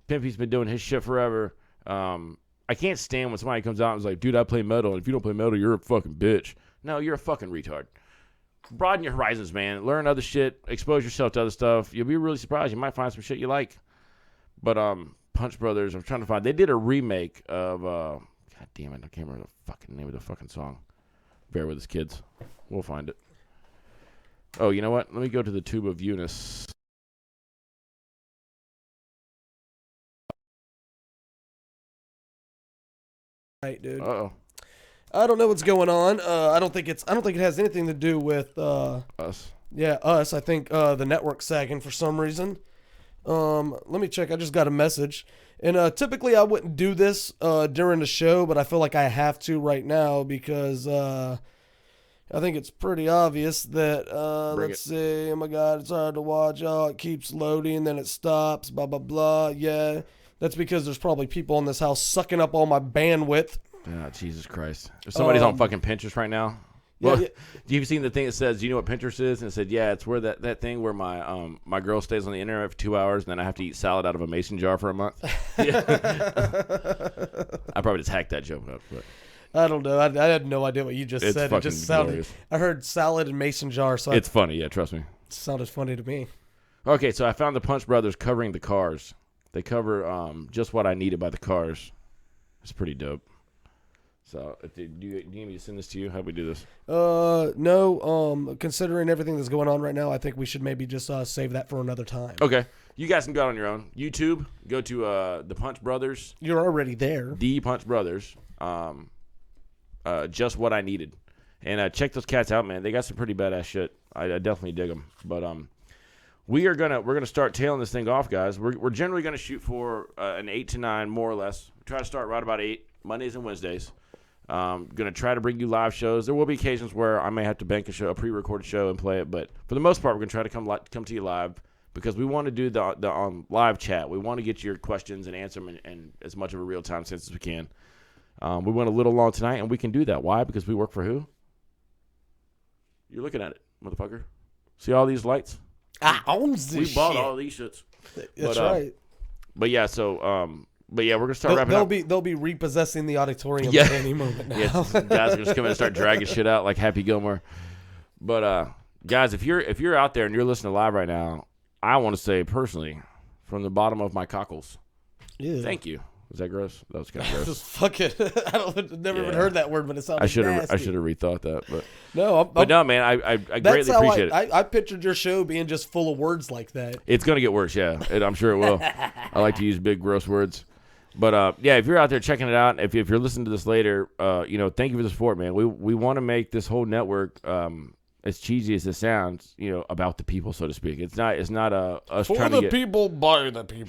Speaker 4: Pimpy's been doing his shit forever. I can't stand when somebody comes out and is like, dude, I play metal. And if you don't play metal, you're a fucking bitch. No, you're a fucking retard. Broaden your horizons, man. Learn other shit. Expose yourself to other stuff. You'll be really surprised. You might find some shit you like. But Punch Brothers, I'm trying to find. They did a remake of. God damn it, I can't remember the fucking name of the fucking song. Bear with us, kids. We'll find it. Oh, you know what? Let me go to the Tube of Eunice.
Speaker 2: Right, dude.
Speaker 4: Uh-oh.
Speaker 2: I don't know what's going on. I don't think it has anything to do with
Speaker 4: Us.
Speaker 2: Yeah, us. I think the network's sagging for some reason. Let me check. I just got a message. And typically I wouldn't do this during the show, but I feel like I have to right now because I think it's pretty obvious that let's see. Oh my God, it's hard to watch. Oh, it keeps loading, then it stops. Blah blah blah. Yeah, that's because there's probably people in this house sucking up all my bandwidth.
Speaker 4: Oh, Jesus Christ. If somebody's on fucking Pinterest right now.
Speaker 2: Yeah,
Speaker 4: Well,
Speaker 2: yeah.
Speaker 4: you've seen the thing that says, do you know what Pinterest is? And it said, yeah, it's where that thing where my girl stays on the internet for 2 hours and then I have to eat salad out of a mason jar for a month. Yeah. I probably just hacked that joke up. But
Speaker 2: I don't know. I had no idea what you just
Speaker 4: It's
Speaker 2: said. It
Speaker 4: fucking
Speaker 2: just sounded.
Speaker 4: glorious.
Speaker 2: I heard salad and mason jar, so
Speaker 4: it's funny. Yeah, trust me.
Speaker 2: it sounded funny to me.
Speaker 4: Okay, so I found the Punch Brothers covering the Cars. They cover Just What I Needed by the Cars. It's pretty dope. So, do you need me to send this to you? How do we do this?
Speaker 2: No. Considering everything that's going on right now, I think we should maybe just save that for another time.
Speaker 4: Okay. You guys can go out on your own. YouTube, go to the Punch Brothers.
Speaker 2: You're already there.
Speaker 4: The Punch Brothers. Just What I Needed. And check those cats out, man. They got some pretty badass shit. I definitely dig them. But we're gonna start tailing this thing off, guys. We're generally gonna shoot for an 8 to 9, more or less. Try to start right about 8 Mondays and Wednesdays. Gonna try to bring you live shows. There will be occasions where I may have to bank a pre-recorded show and play it, but for the most part, we're gonna try to come to you live because we want to do the live chat. We want to get your questions and answer them in as much of a real time sense as we can. We went a little long tonight, and we can do that. Why? Because we work for who? You're looking at it, motherfucker. See all these lights?
Speaker 2: I own this
Speaker 4: We bought
Speaker 2: shit.
Speaker 4: all these shits.
Speaker 2: That's
Speaker 4: But,
Speaker 2: right.
Speaker 4: But yeah, so but yeah, we're gonna start wrapping up.
Speaker 2: They'll be repossessing the auditorium
Speaker 4: Yeah.
Speaker 2: at any moment now.
Speaker 4: Yeah, guys are just coming and start dragging shit out like Happy Gilmore. But guys, if you're out there and you're listening live right now, I want to say personally, from the bottom of my cockles,
Speaker 2: Ew.
Speaker 4: thank you. Was that gross? That was kind of gross.
Speaker 2: Just fuck it. Never even
Speaker 4: Yeah.
Speaker 2: heard that word, but it sounds.
Speaker 4: I should have
Speaker 2: nasty.
Speaker 4: rethought that, but
Speaker 2: No,
Speaker 4: but no, man, I
Speaker 2: that's
Speaker 4: greatly
Speaker 2: how
Speaker 4: appreciate it.
Speaker 2: I pictured your show being just full of words like that.
Speaker 4: It's gonna get worse, yeah. I'm sure it will. I like to use big, gross words. But yeah, if you're out there checking it out, if you're listening to this later, thank you for the support, man. We want to make this whole network as cheesy as it sounds, about the people, so to speak. It's not us
Speaker 2: For
Speaker 4: trying
Speaker 2: the
Speaker 4: to get
Speaker 2: people, by the people.